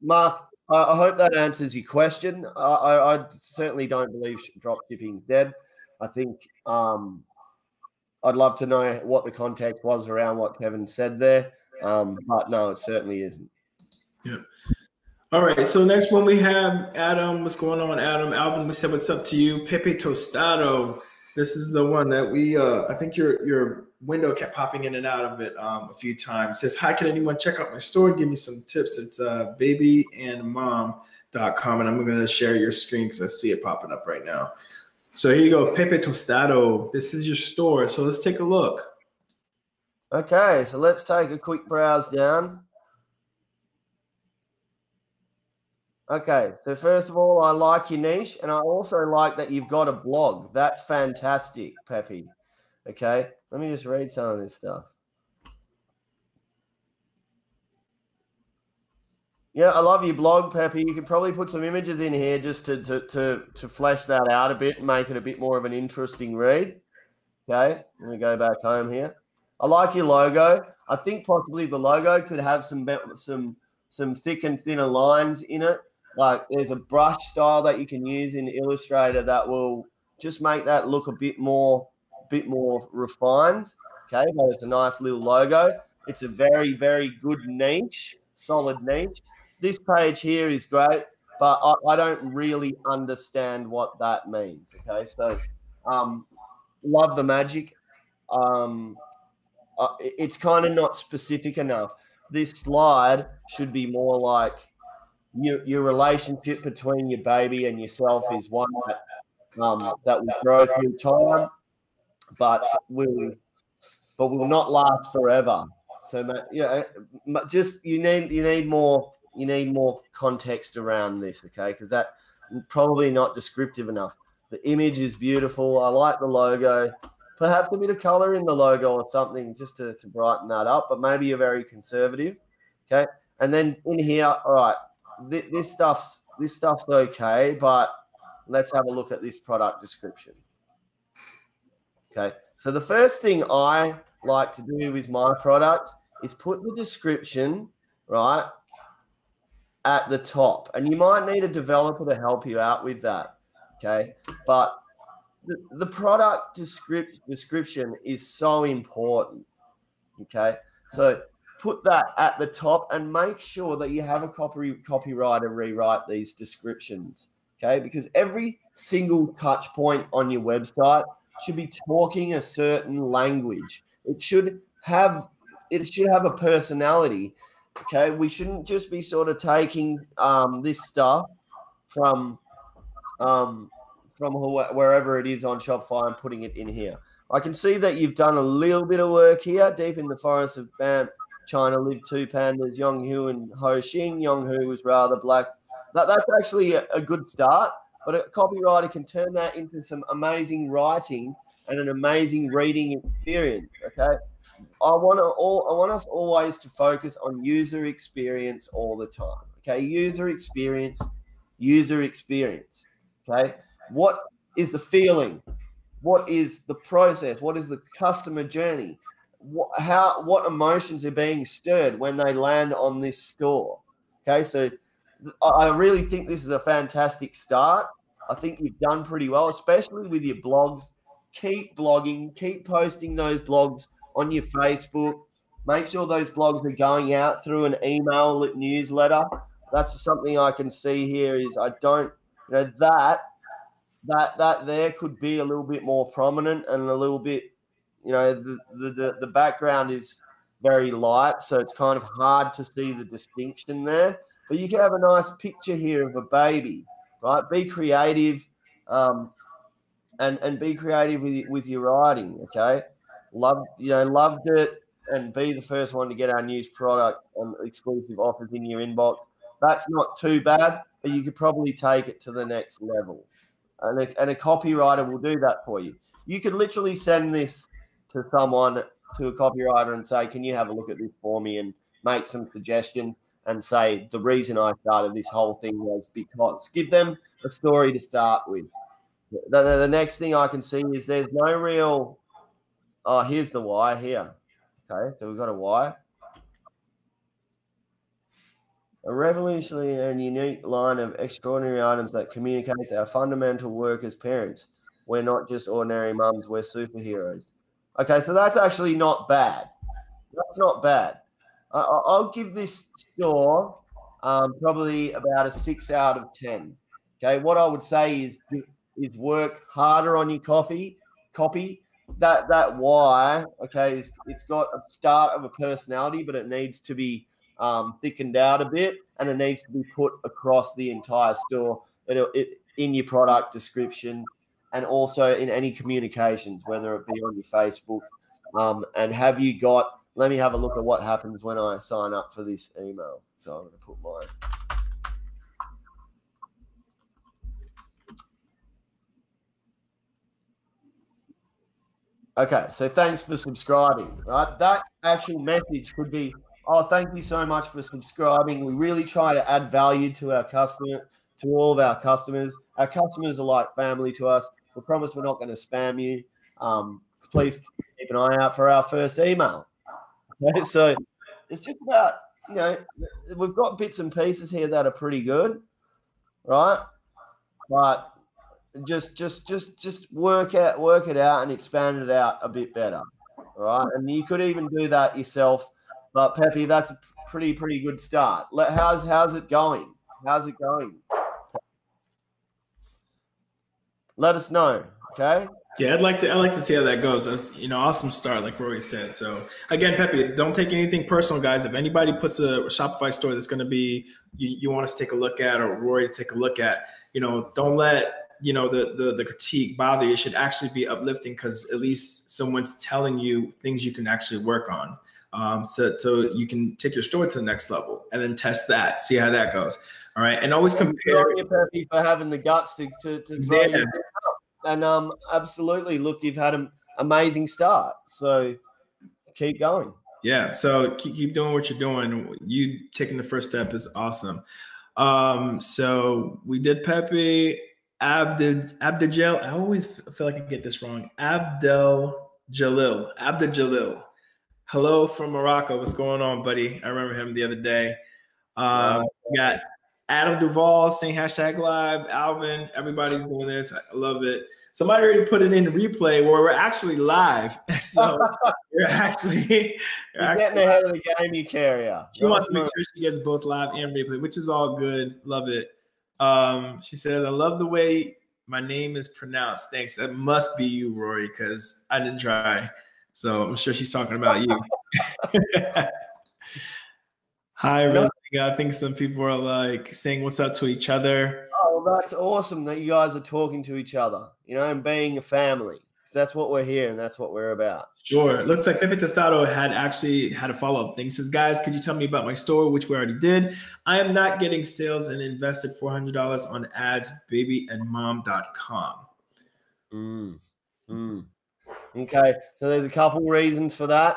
Mark, I hope that answers your question. I certainly don't believe dropshipping is dead. I think I'd love to know what the context was around what Kevin said there. But no, it certainly isn't. Yeah. All right. So next one we have Adam. What's going on, Adam? Alvin, we said what's up to you. Pepe Tostado. This is the one that we I think your window kept popping in and out of it a few times. It says, hi, can anyone check out my store? Give me some tips. It's babyandmom.com, and I'm going to share your screen because I see it popping up right now. So here you go, Pepe Tostado. This is your store. So let's take a look. Okay, so let's take a quick browse down. Okay, so first of all, I like your niche, and I also like that you've got a blog. That's fantastic, Pepe. Okay, let me just read some of this stuff. Yeah, I love your blog, Pepe. You could probably put some images in here just to flesh that out a bit and make it a bit more of an interesting read. Okay, let me go back home here. I like your logo. I think possibly the logo could have some thick and thinner lines in it. Like there's a brush style that you can use in Illustrator that will just make that look a bit more refined. Okay, but it's a nice little logo. It's a very, very good niche, solid niche. This page here is great, but I don't really understand what that means. Okay, so love the magic. It's kind of not specific enough. This slide should be more like your relationship between your baby and yourself is one that will grow through time, but will not last forever. So just you need more context around this, okay? Because that's probably not descriptive enough. The image is beautiful. I like the logo. Perhaps a bit of color in the logo or something just to brighten that up. But maybe you're very conservative, okay? And then in here, all right. This stuff's okay, but let's have a look at this product description. Okay, so the first thing I like to do with my product is put the description right at the top, and you might need a developer to help you out with that. Okay, but the product description is so important. Okay, so put that at the top and make sure that you have a copywriter rewrite these descriptions, okay? Because every single touch point on your website should be talking a certain language. It should have a personality, okay? We shouldn't just be sort of taking this stuff from wherever it is on Shopify and putting it in here. I can see that you've done a little bit of work here. Deep in the forest of Bam, China live two pandas, Yonghu and Ho Xing. Yonghu was rather black. That's actually a good start, but a copywriter can turn that into some amazing writing and an amazing reading experience, okay? I want us always to focus on user experience all the time, okay? User experience, okay? What is the feeling? What is the process? What is the customer journey? What emotions are being stirred when they land on this store? Okay, so I really think this is a fantastic start. I think you've done pretty well, especially with your blogs. Keep blogging, keep posting those blogs on your Facebook. Make sure those blogs are going out through an email newsletter. That's something I can see here is I don't, that there could be a little bit more prominent and a little bit, the background is very light, so it's kind of hard to see the distinction there. But you can have a nice picture here of a baby, right? Be creative, and be creative with your writing, okay? Loved it, and be the first one to get our news product and exclusive offers in your inbox. That's not too bad, but you could probably take it to the next level. And a copywriter will do that for you. You could literally send this to a copywriter and say, can you have a look at this for me and make some suggestions and say, the reason I started this whole thing was because. Give them a story to start with. The next thing I can see is there's no real, here's the why here. Okay, so we've got a why. A revolutionary and unique line of extraordinary items that communicates our fundamental work as parents. We're not just ordinary mums, we're superheroes. Okay, so that's actually not bad. That's not bad. I'll give this store probably about a 6 out of 10. Okay, what I would say is work harder on your copy. That why, okay, it's got a start of a personality, but it needs to be thickened out a bit, and it needs to be put across the entire store in your product description and also in any communications, whether it be on your Facebook. And have you got, let me have a look at what happens when I sign up for this email. So I'm going to put mine. Okay, so thanks for subscribing, right? That actual message could be, oh, thank you so much for subscribing. We really try to add value to our customer, to all of our customers. Our customers are like family to us. We promise we're not going to spam you. Please keep an eye out for our first email. Okay, so it's just about, we've got bits and pieces here that are pretty good, right? But just work it out and expand it out a bit better, all right? And you could even do that yourself. But Pepe, that's a pretty good start. How's it going? How's it going? Let us know, okay? Yeah, I'd like to see how that goes. That's awesome start, like Rory said. So again, Pepe, don't take anything personal, guys. If anybody puts a Shopify store that's going to be you want us to take a look at, or Rory to take a look at, don't let the critique bother you. It should actually be uplifting, because at least someone's telling you things you can actually work on. So you can take your store to the next level and then test that, see how that goes. All right, and always compare. Thank you, Pepe, for having the guts to throw you. And absolutely, look, you've had an amazing start. So keep going. Yeah. So keep doing what you're doing. You taking the first step is awesome. So we did Pepe, Abdel. I always feel like I get this wrong. Abdel Jalil. Hello from Morocco. What's going on, buddy? I remember him the other day. We got Adam Duvall saying #live. Alvin, everybody's doing this. I love it. Somebody already put it in replay where we're actually live. So you're actually getting ahead of the game, you carrier. She wants to make sure she gets both live and replay, which is all good. Love it. She says, I love the way my name is pronounced. Thanks. That must be you, Rory, because I didn't try. So I'm sure she's talking about you. Hi, Rodrigo. I think some people are like saying what's up to each other. Oh, that's awesome that you guys are talking to each other, you know, and being a family. Because that's what we're here and that's what we're about. Sure. It looks like Pepe Tostado had a follow-up thing. He says, guys, could you tell me about my store, which we already did? I am not getting sales and invested $400 on ads, babyandmom.com. Okay. So there's a couple reasons for that.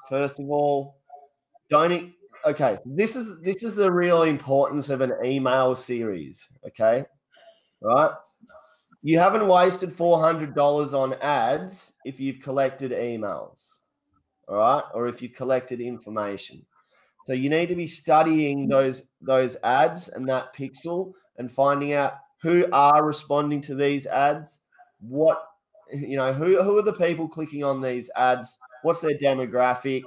First of all, okay, this is the real importance of an email series, okay? Right? You haven't wasted $400 on ads if you've collected emails, all right? Or if you've collected information. So you need to be studying those ads and that pixel and finding out who are responding to these ads, who are the people clicking on these ads, what's their demographic,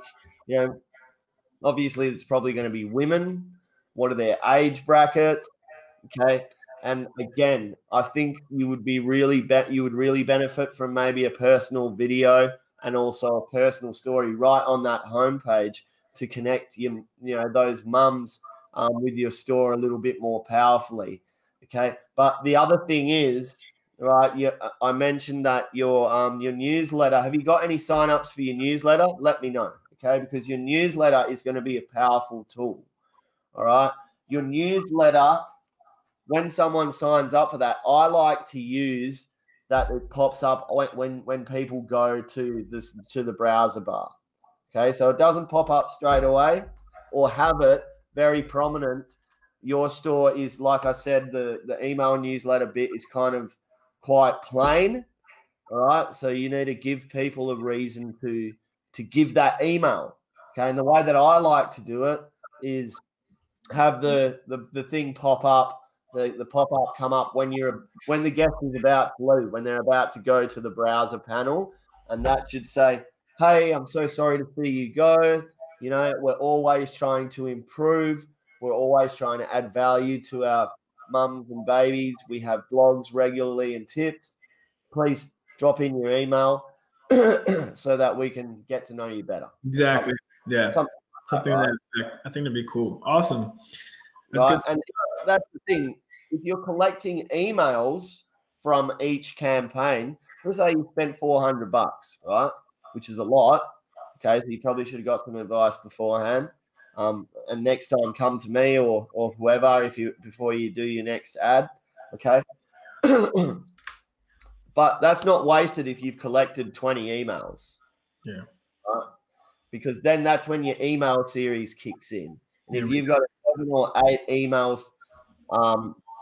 you know. Obviously, it's probably going to be women. What are their age brackets? Okay. And again, I think you would really benefit from maybe a personal video and also a personal story right on that homepage to connect those mums with your store a little bit more powerfully. Okay. But the other thing is, right, I mentioned that your newsletter. Have you got any signups for your newsletter? Let me know. Okay, because your newsletter is going to be a powerful tool. All right. Your newsletter, when someone signs up for that, I like to use that it pops up when people go to the browser bar. Okay, so it doesn't pop up straight away or have it very prominent. Your store is, like I said, the email newsletter bit is kind of quite plain. All right. So you need to give people a reason to give that email. Okay. And the way that I like to do it is have the thing pop up, the pop-up come up when the guest is about to leave, when they're about to go to the browser panel. And that should say, hey, I'm so sorry to see you go. You know, we're always trying to improve. We're always trying to add value to our mums and babies. We have blogs regularly and tips. Please drop in your email so that we can get to know you better. Exactly. Something right? that I think that'd be cool. Awesome. That's right. And that's the thing. If you're collecting emails from each campaign, let's say you spent $400, right? Which is a lot. Okay, so you probably should have got some advice beforehand. And next time, come to me or whoever before you do your next ad. Okay. But that's not wasted if you've collected 20 emails. Yeah. Right? Because then that's when your email series kicks in. And if you've got 7 or 8 emails,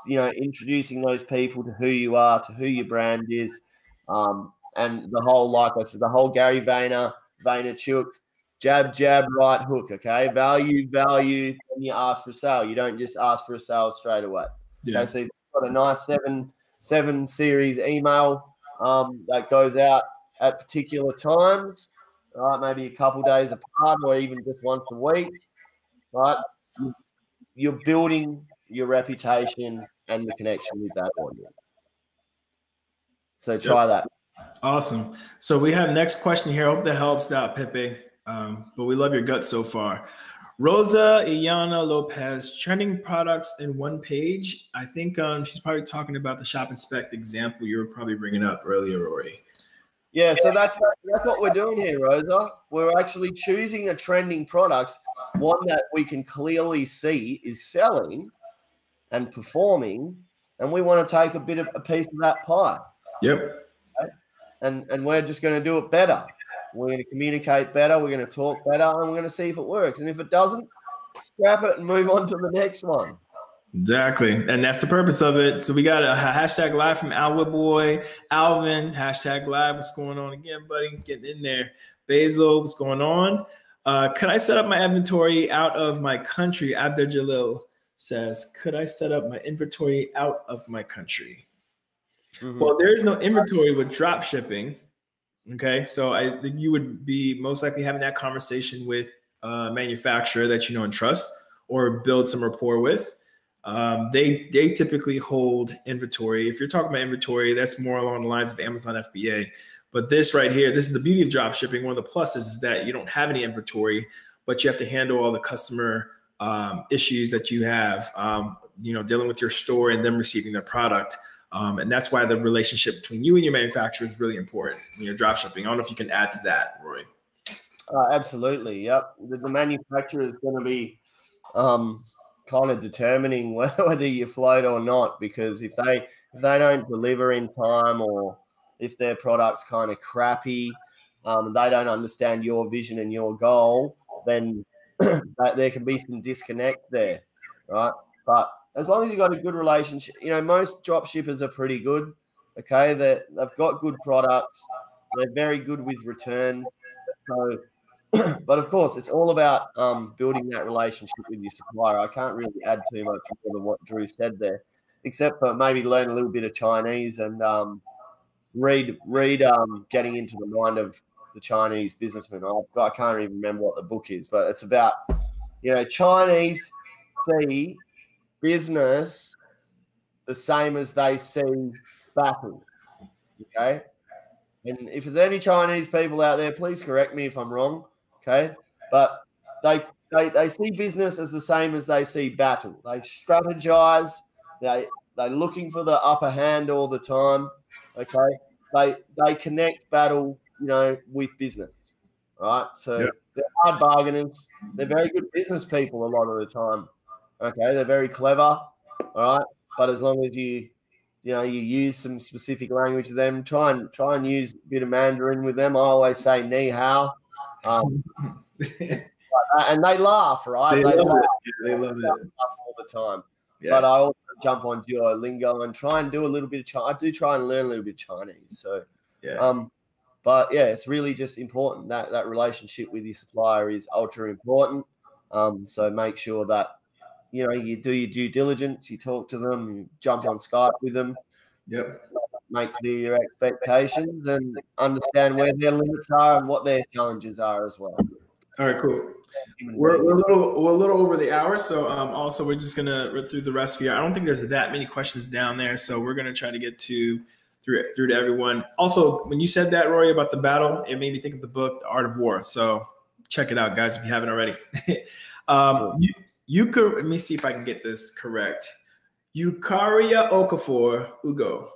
introducing those people to who you are, to who your brand is, and the whole, like I said, the whole Gary Vaynerchuk, jab, right hook, okay? Value, when you ask for a sale. You don't just ask for a sale straight away. Yeah. Okay, so you've got a nice 7 series email that goes out at particular times, right? Maybe a couple days apart or even just once a week, right? You're building your reputation and the connection with that audience. So try that. Awesome. So we have next question here. I hope that helps out, Pepe. But we love your guts so far. Rosa Iyana Lopez, trending products in one page. I think she's probably talking about the ShopInspect example you were probably bringing up earlier, Rory. Yeah, so that's what we're doing here, Rosa. We're actually choosing a trending product, one that we can clearly see is selling and performing, and we want to take a piece of that pie. Yep. Okay? And we're just going to do it better. We're going to communicate better. We're going to talk better, and we're going to see if it works. And if it doesn't, scrap it and move on to the next one. Exactly. And that's the purpose of it. So we got a hashtag live from Alwood Boy, Alvin, hashtag live. What's going on again, buddy? Getting in there. Basil, what's going on? Could I set up my inventory out of my country? Abdul Jalil says, could I set up my inventory out of my country? Well, there is no inventory with drop shipping. Okay, so I think you would be most likely having that conversation with a manufacturer that you know and trust, or build some rapport with. They typically hold inventory. If you're talking about inventory, that's more along the lines of Amazon FBA. But this right here, this is the beauty of drop shipping. One of the pluses is that you don't have any inventory, but you have to handle all the customer issues that you have, dealing with your store and them receiving their product. And that's why the relationship between you and your manufacturer is really important when you're drop shipping. I don't know if you can add to that, Rory. Absolutely. Yep. The manufacturer is going to be kind of determining whether you float or not, because if they don't deliver in time, or if their product's kind of crappy, they don't understand your vision and your goal, then there can be some disconnect there, right? But as long as you've got a good relationship, most drop shippers are pretty good. Okay, they've got good products. They're very good with returns. So, but of course, it's all about building that relationship with your supplier. I can't really add too much more than what Drew said there, except for maybe learn a little bit of Chinese and read getting into the mind of the Chinese businessman. I can't even remember what the book is, but it's about, Chinese see business the same as they see battle. Okay. And if there's any Chinese people out there, please correct me if I'm wrong. Okay. But they see business as the same as they see battle. They strategize. They're looking for the upper hand all the time. Okay. They connect battle, with business. Right. So they're hard bargainers. They're very good business people a lot of the time. Okay. They're very clever. All right. But as long as you use some specific language with them, try and use a bit of Mandarin with them. I always say ni hao. And they laugh, right? They love it. They love it all the time. Yeah. But I also jump on Duolingo and try and do a little bit of Chinese. I do try and learn a little bit of Chinese. So, but yeah, it's really just important that relationship with your supplier is ultra important. So make sure that you do your due diligence, you talk to them, you jump on Skype with them. Yep. Make clear your expectations and understand where their limits are and what their challenges are as well. All right, cool. We're a little over the hour, so also we're just gonna run through the rest here. I don't think there's that many questions down there, so we're gonna try to get through to everyone. Also, when you said that, Rory, about the battle, it made me think of the book, The Art of War. So check it out, guys, if you haven't already. You could, let me see if I can get this correct. Eukaria Okafor Ugo.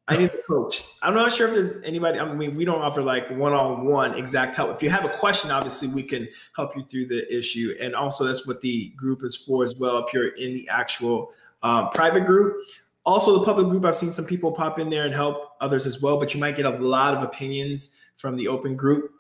I need a coach. I'm not sure if there's anybody. I mean, we don't offer like one-on-one exact help. If you have a question, obviously we can help you through the issue. And also that's what the group is for as well. If you're in the actual private group, also the public group, I've seen some people pop in there and help others as well, but you might get a lot of opinions from the open group,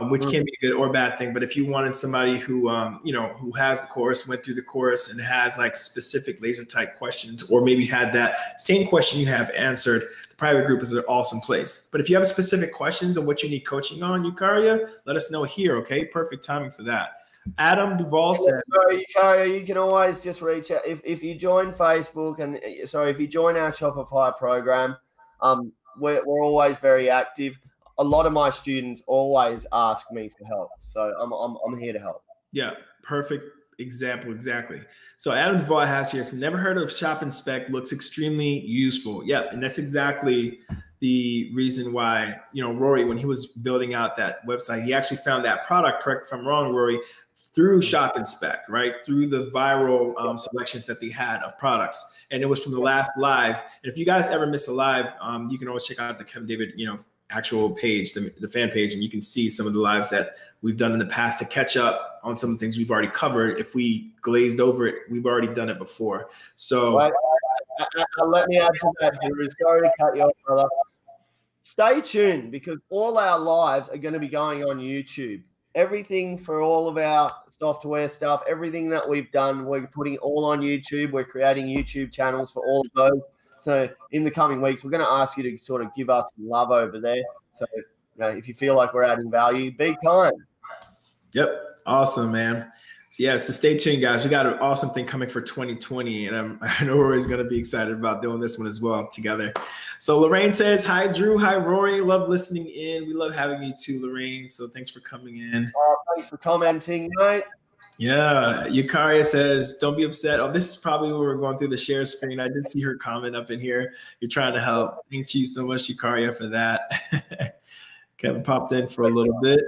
which can be a good or bad thing. But if you wanted somebody who, who has the course, went through the course and has like specific laser type questions, or maybe had that same question you have answered, the private group is an awesome place. But if you have specific questions on what you need coaching on, Eukaria, let us know here. Okay. Perfect timing for that. Adam Duvall said, Eukaria, you can always just reach out. If you join Facebook if you join our Shopify program, we're always very active. A lot of my students always ask me for help, so I'm here to help. Yeah, perfect example, exactly. So Adam Duvall has here, so never heard of ShopInspect, looks extremely useful. Yep, and that's exactly the reason why, Rory, when he was building out that website, he actually found that product, correct if I'm wrong, Rory, through ShopInspect, right? Through the viral selections that they had of products. And it was from the last live. And if you guys ever miss a live, you can always check out the Kevin David, actual page, the fan page, and you can see some of the lives that we've done in the past to catch up on some of the things we've already covered. If we glazed over it, we've already done it before. So let me add to that, Drew. Sorry to cut you off, brother. Stay tuned, because all our lives are going to be going on YouTube. Everything for all of our software stuff, everything that we've done, we're putting all on YouTube. We're creating YouTube channels for all of those. So in the coming weeks, we're going to ask you to sort of give us some love over there. So, if you feel like we're adding value, be kind. Yep. Awesome, man. So yeah, so stay tuned, guys. We got an awesome thing coming for 2020, and I know Rory's going to be excited about doing this one as well together. So Lorraine says, hi, Drew. Hi, Rory. Love listening in. We love having you too, Lorraine. So thanks for coming in. Thanks for commenting, mate. Yeah, Eukaria says, don't be upset. Oh, this is probably when we're going through the share screen. I did see her comment up in here. You're trying to help. Thank you so much, Eukaria, for that. Kevin popped in for a little bit.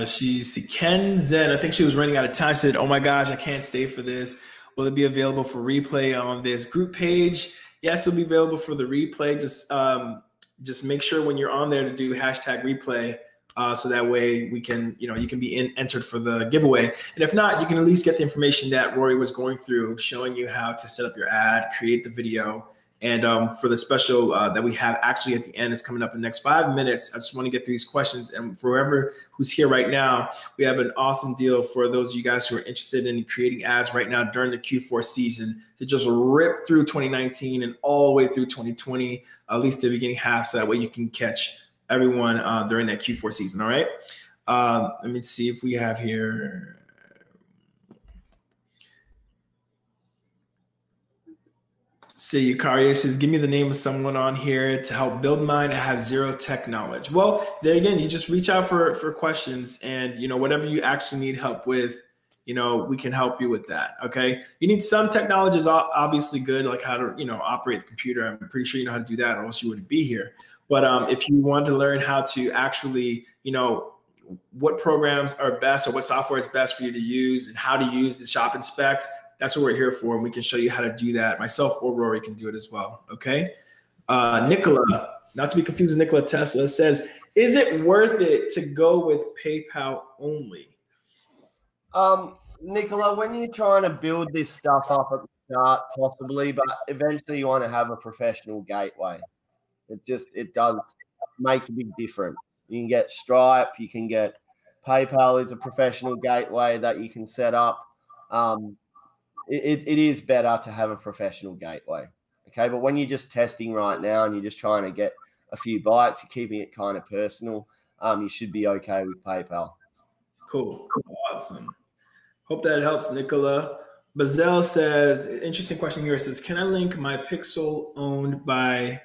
She's Ken Zen. I think she was running out of time. She said, oh my gosh, I can't stay for this. Will it be available for replay on this group page? Yes, it'll be available for the replay. Just make sure when you're on there to do hashtag replay. So that way we can, you can be entered for the giveaway. And if not, you can at least get the information that Rory was going through, showing you how to set up your ad, create the video. And for the special that we have actually at the end, is coming up in the next 5 minutes. I just want to get through these questions. And for whoever who's here right now, we have an awesome deal for those of you guys who are interested in creating ads right now during the Q4 season to just rip through 2019 and all the way through 2020, at least the beginning half, so that way you can catch everyone during that Q4 season. All right. Let me see if we have here. See, Yukaria says, give me the name of someone on here to help build mine. I have zero tech knowledge. Well, there again, you just reach out for questions, and whatever you actually need help with, we can help you with that. Okay. You need some technology is obviously good, like how to, operate the computer. I'm pretty sure you know how to do that, or else you wouldn't be here. But if you want to learn how to actually, what programs are best or what software is best for you to use and how to use the ShopInspect, that's what we're here for. And we can show you how to do that. Myself or Rory can do it as well. Okay. Nicola, not to be confused with Nikola Tesla, says, is it worth it to go with PayPal only? Nicola, when you're trying to build this stuff up at the start, possibly, but eventually you want to have a professional gateway. It makes a big difference. You can get Stripe, you can get PayPal is a professional gateway that you can set up. It is better to have a professional gateway. Okay. But when you're just testing right now and you're just trying to get a few bites, you're keeping it kind of personal, you should be okay with PayPal. Cool. Awesome. Hope that helps, Nicola. Bazell says, interesting question here. It says, can I link my Pixel owned by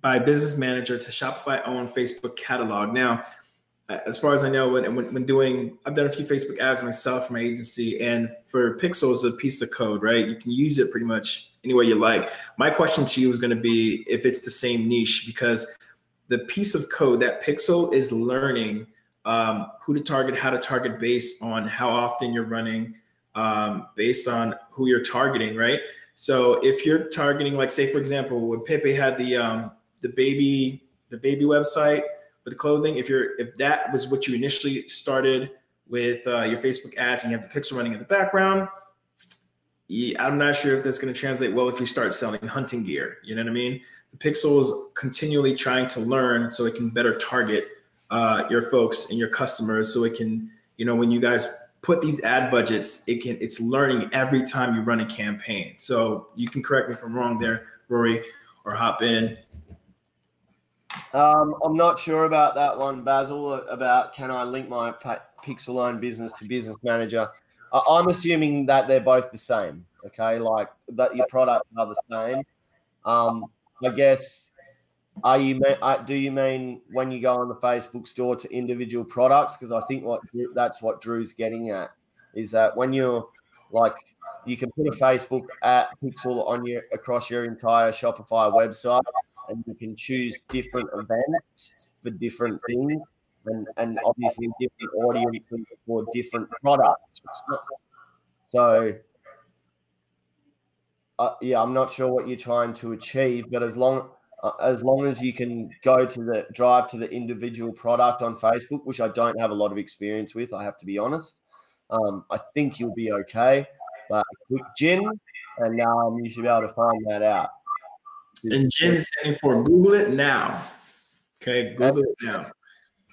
business manager to Shopify owned Facebook catalog? Now, as far as I know, when doing, I've done a few Facebook ads myself for my agency, and for Pixel is a piece of code, right? You can use it pretty much any way you like. My question to you is going to be if it's the same niche, because the piece of code, that Pixel is learning who to target, how to target based on how often you're running, based on who you're targeting, right? So if you're targeting, like say for example, when Pepe had the baby website with the clothing, if that was what you initially started with your Facebook ads and you have the Pixel running in the background, I'm not sure if that's going to translate well if you start selling hunting gear. You know what I mean? The Pixel is continually trying to learn so it can better target your folks and your customers, so it can, when you guys put these ad budgets, it's learning every time you run a campaign. So you can correct me if I'm wrong there, Rory, or hop in. I'm not sure about that one, Basil, about can I link my Pixel owned business to business manager. I'm assuming that they're both the same, okay? Like that your products are the same. I guess, do you mean when you go on the Facebook store to individual products? Because I think that's what Drew's getting at, is that when you're like, you can put a Facebook pixel across your entire Shopify website, and you can choose different events for different things, and obviously different audiences for different products. So, yeah, I'm not sure what you're trying to achieve, but as long as you can drive to the individual product on Facebook, which I don't have a lot of experience with, I have to be honest, I think you'll be okay. But a quick gin, and you should be able to find that out. And Jen is saying for Google it now. Okay, Google it now.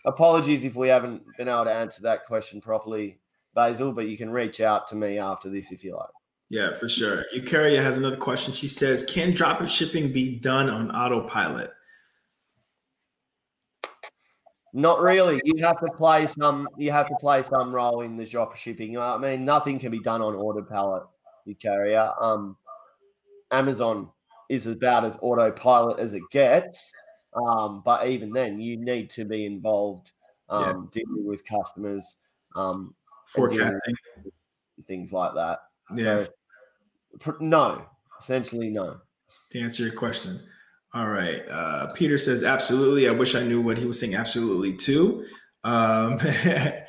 Apologies if we haven't been able to answer that question properly, Basil, but you can reach out to me after this if you like. Yeah, for sure. Eukaria has another question. She says, can dropper shipping be done on autopilot? Not really. You have to play some. You have to play some role in the drop shipping. I mean, nothing can be done on order pallet, you carrier. Amazon is about as autopilot as it gets. But even then, you need to be involved dealing with customers, forecasting, things like that. Yeah. So, no, essentially no. To answer your question. All right. Peter says, absolutely. I wish I knew what he was saying. Absolutely too. I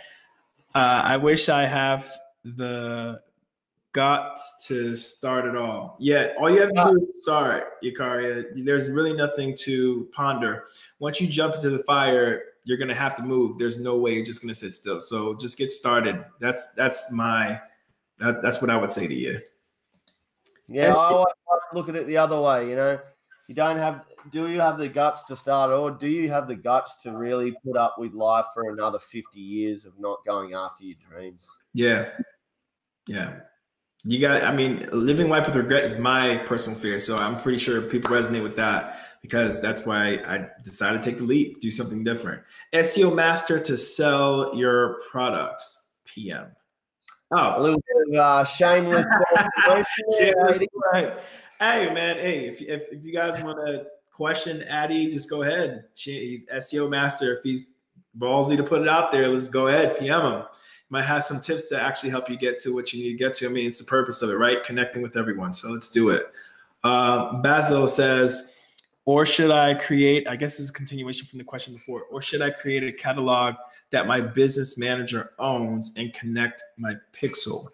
wish I have the guts to start it all. Yeah, all you have to do is start, Yakaria. There's really nothing to ponder. Once you jump into the fire, you're gonna have to move. There's no way you're just gonna sit still. So just get started. That's what I would say to you. Yeah, I like to look at it the other way. You know, do you have the guts to start, or do you have the guts to really put up with life for another 50 years of not going after your dreams? Yeah. You got, I mean, living life with regret is my personal fear. So I'm pretty sure people resonate with that, because that's why I decided to take the leap, do something different. SEO master to sell your products, PM. Oh, a little bit of shameless. Right. Hey, man. Hey, if you guys want to question Addy, just go ahead. He's SEO master. If he's ballsy to put it out there, let's go ahead. PM him. Might have some tips to actually help you get to what you need to get to. I mean, it's the purpose of it, right? Connecting with everyone. So let's do it. Basil says, or should I create, I guess this is a continuation from the question before, or should I create a catalog that my business manager owns and connect my pixel?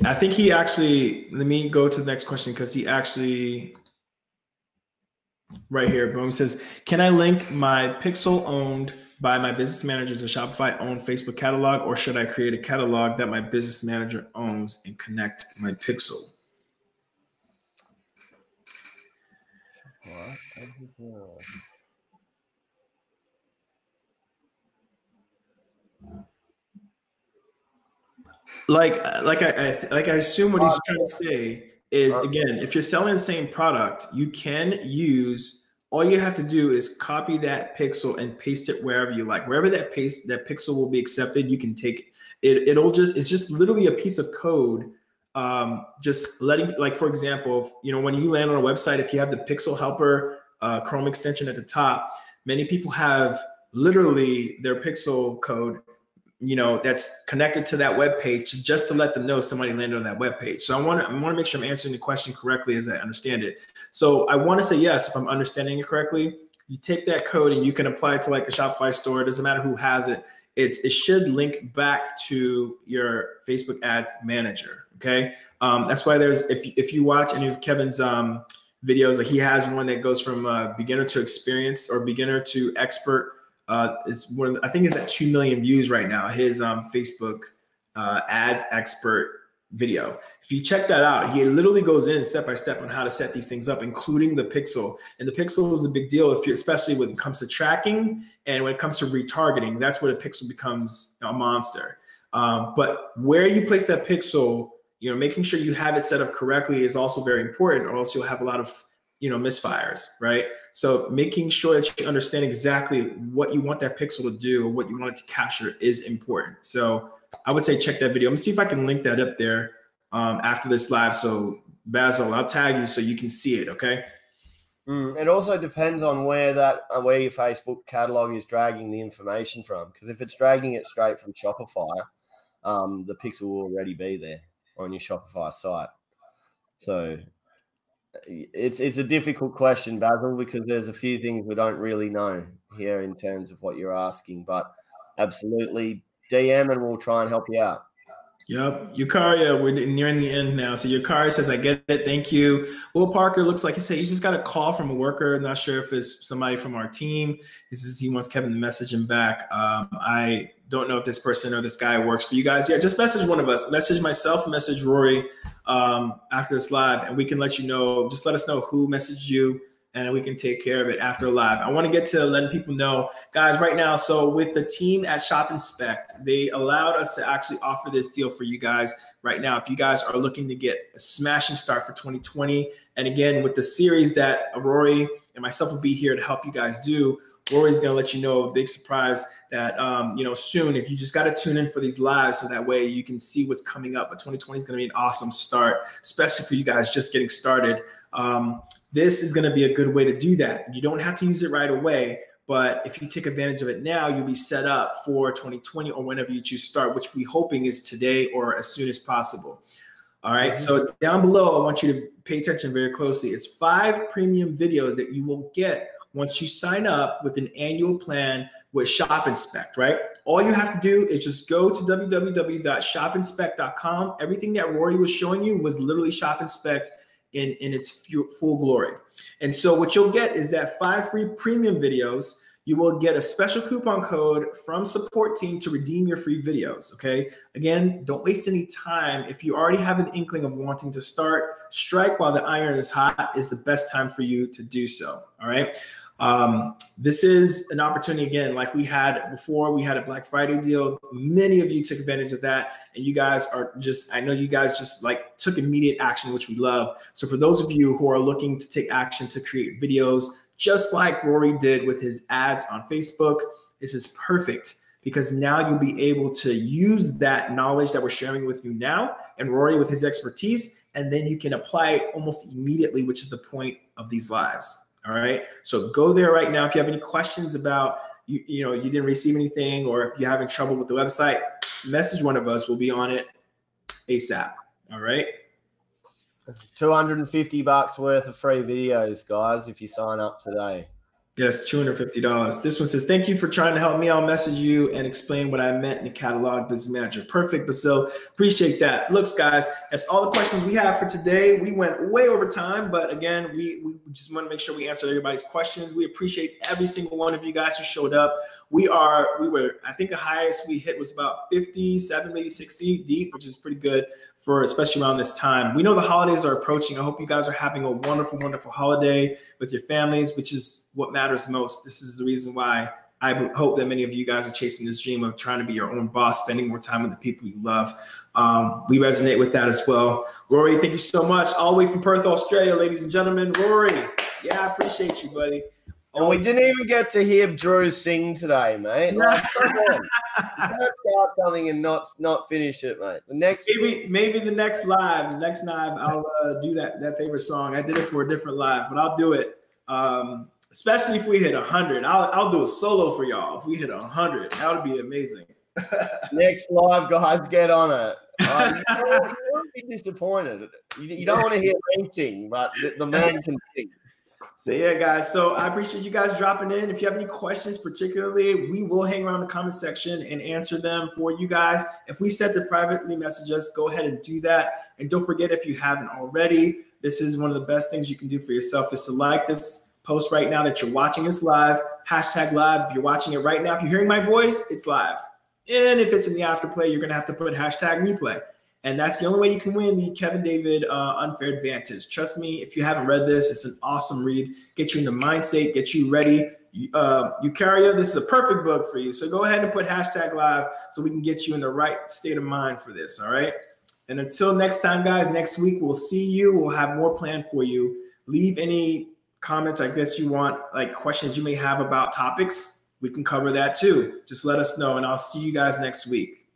I think he actually, let me go to the next question, because he actually, right here, boom, says, can I link my pixel owned by my business manager to Shopify owned Facebook catalog, or should I create a catalog that my business manager owns and connect my pixel? Like I assume what he's trying to say is, again, if you're selling the same product, you can use, all you have to do is copy that pixel and paste it wherever you like. Wherever that pixel will be accepted, you can take it. It's just literally a piece of code. Just letting, like, for example, when you land on a website, if you have the pixel helper Chrome extension at the top, many people have literally their pixel code, that's connected to that web page, just to let them know somebody landed on that web page. So I want to make sure I'm answering the question correctly as I understand it. So I want to say yes, if I'm understanding it correctly. You take that code and you can apply it to like a Shopify store. It doesn't matter who has it. It should link back to your Facebook ads manager. Okay, that's why there's, if you watch any of Kevin's videos, like he has one that goes from beginner to experienced or beginner to expert. It's one, I think it's at 2 million views right now. His Facebook ads expert video. If you check that out, he literally goes in step by step on how to set these things up, including the pixel. And the pixel is a big deal especially when it comes to tracking and when it comes to retargeting. That's where the pixel becomes a monster. But where you place that pixel, making sure you have it set up correctly is also very important, or else you'll have a lot of misfires, right? So making sure that you understand exactly what you want that pixel to do, or what you want it to capture, is important. So I would say check that video. Let me see if I can link that up there after this live. So Basil, I'll tag you so you can see it, okay? It also depends on where your Facebook catalog is dragging the information from. Because if it's dragging it straight from Shopify, the pixel will already be there on your Shopify site. So it's a difficult question, Basil, because there's a few things we don't really know here in terms of what you're asking. But absolutely, DM and we'll try and help you out. Yep. Yukaria, we're nearing the end now. So Yukaria says, I get it. Thank you. Will Parker looks like he said, you just got a call from a worker. Not sure if it's somebody from our team. He wants Kevin to message him back. I don't know if this person or this guy works for you guys. Yeah, just message one of us. Message myself, message Rory after this live, and we can let you know. Just let us know who messaged you, and we can take care of it after live. I want to get to letting people know, guys, right now. So with the team at ShopInspect, they allowed us to actually offer this deal for you guys right now. If you guys are looking to get a smashing start for 2020, and again, with the series that Rory and myself will be here to help you guys do. Rory's going to let you know a big surprise that, soon, if you just got to tune in for these lives so that way you can see what's coming up. But 2020 is going to be an awesome start, especially for you guys just getting started. This is going to be a good way to do that. You don't have to use it right away, but if you take advantage of it now, you'll be set up for 2020 or whenever you choose to start, which we're hoping is today or as soon as possible. All right. So down below, I want you to pay attention very closely. It's 5 premium videos that you will get once you sign up with an annual plan with ShopInspect, right? All you have to do is just go to www.shopinspect.com. Everything that Rory was showing you was literally ShopInspect in its full glory. And so what you'll get is that 5 free premium videos. You will get a special coupon code from support team to redeem your free videos, okay? Again, don't waste any time. If you already have an inkling of wanting to start, strike while the iron is hot is the best time for you to do so, all right? This is an opportunity, again, like we had before. We had a Black Friday deal. Many of you took advantage of that, and you guys are just, I know you guys just like took immediate action, which we love. So for those of you who are looking to take action to create videos, just like Rory did with his ads on Facebook, this is perfect because now you'll be able to use that knowledge that we're sharing with you now and Rory with his expertise, and then you can apply it almost immediately, which is the point of these lives. All right. So go there right now. If you have any questions about, you didn't receive anything, or if you're having trouble with the website, message one of us. We'll be on it ASAP. All right. $250 worth of free videos, guys, if you sign up today. Yes, $250. This one says, thank you for trying to help me. I'll message you and explain what I meant in the catalog, business manager. Perfect, Basil. Appreciate that. Looks, guys, that's all the questions we have for today. We went way over time, but again, we just want to make sure we answer everybody's questions. We appreciate every single one of you guys who showed up. We were, I think the highest we hit was about 57, maybe 60 deep, which is pretty good for especially around this time. We know the holidays are approaching. I hope you guys are having a wonderful, wonderful holiday with your families, which is what matters most. This is the reason why I hope that many of you guys are chasing this dream of trying to be your own boss, spending more time with the people you love. We resonate with that as well. Rory, thank you so much. All the way from Perth, Australia, ladies and gentlemen. Rory, yeah, I appreciate you, buddy. And we didn't even get to hear Drew sing today, mate. Like, come on. You can't start something and not finish it, mate. The next maybe the next live, I'll do that favorite song. I did it for a different live, but I'll do it. Especially if we hit 100. I'll do a solo for y'all. If we hit 100, that would be amazing. Next live, guys, get on it. You won't be disappointed. You don't want to hear me sing, but the man can sing. So yeah, guys. So I appreciate you guys dropping in. If you have any questions, particularly, we will hang around the comment section and answer them for you guys. If we said to privately message us, go ahead and do that. And don't forget, if you haven't already, this is one of the best things you can do for yourself is to like this post right now that you're watching this live, #live. If you're watching it right now, if you're hearing my voice, it's live. And if it's in the afterplay, you're going to have to put #replay. And that's the only way you can win the Kevin David Unfair Advantage. Trust me, if you haven't read this, it's an awesome read. Get you in the mindset, get you ready. Eukarya, this is a perfect book for you. So go ahead and put #live so we can get you in the right state of mind for this, all right? And until next time, guys, next week we'll see you. We'll have more planned for you. Leave any comments, I guess you want, like questions you may have about topics. We can cover that too. Just let us know, and I'll see you guys next week.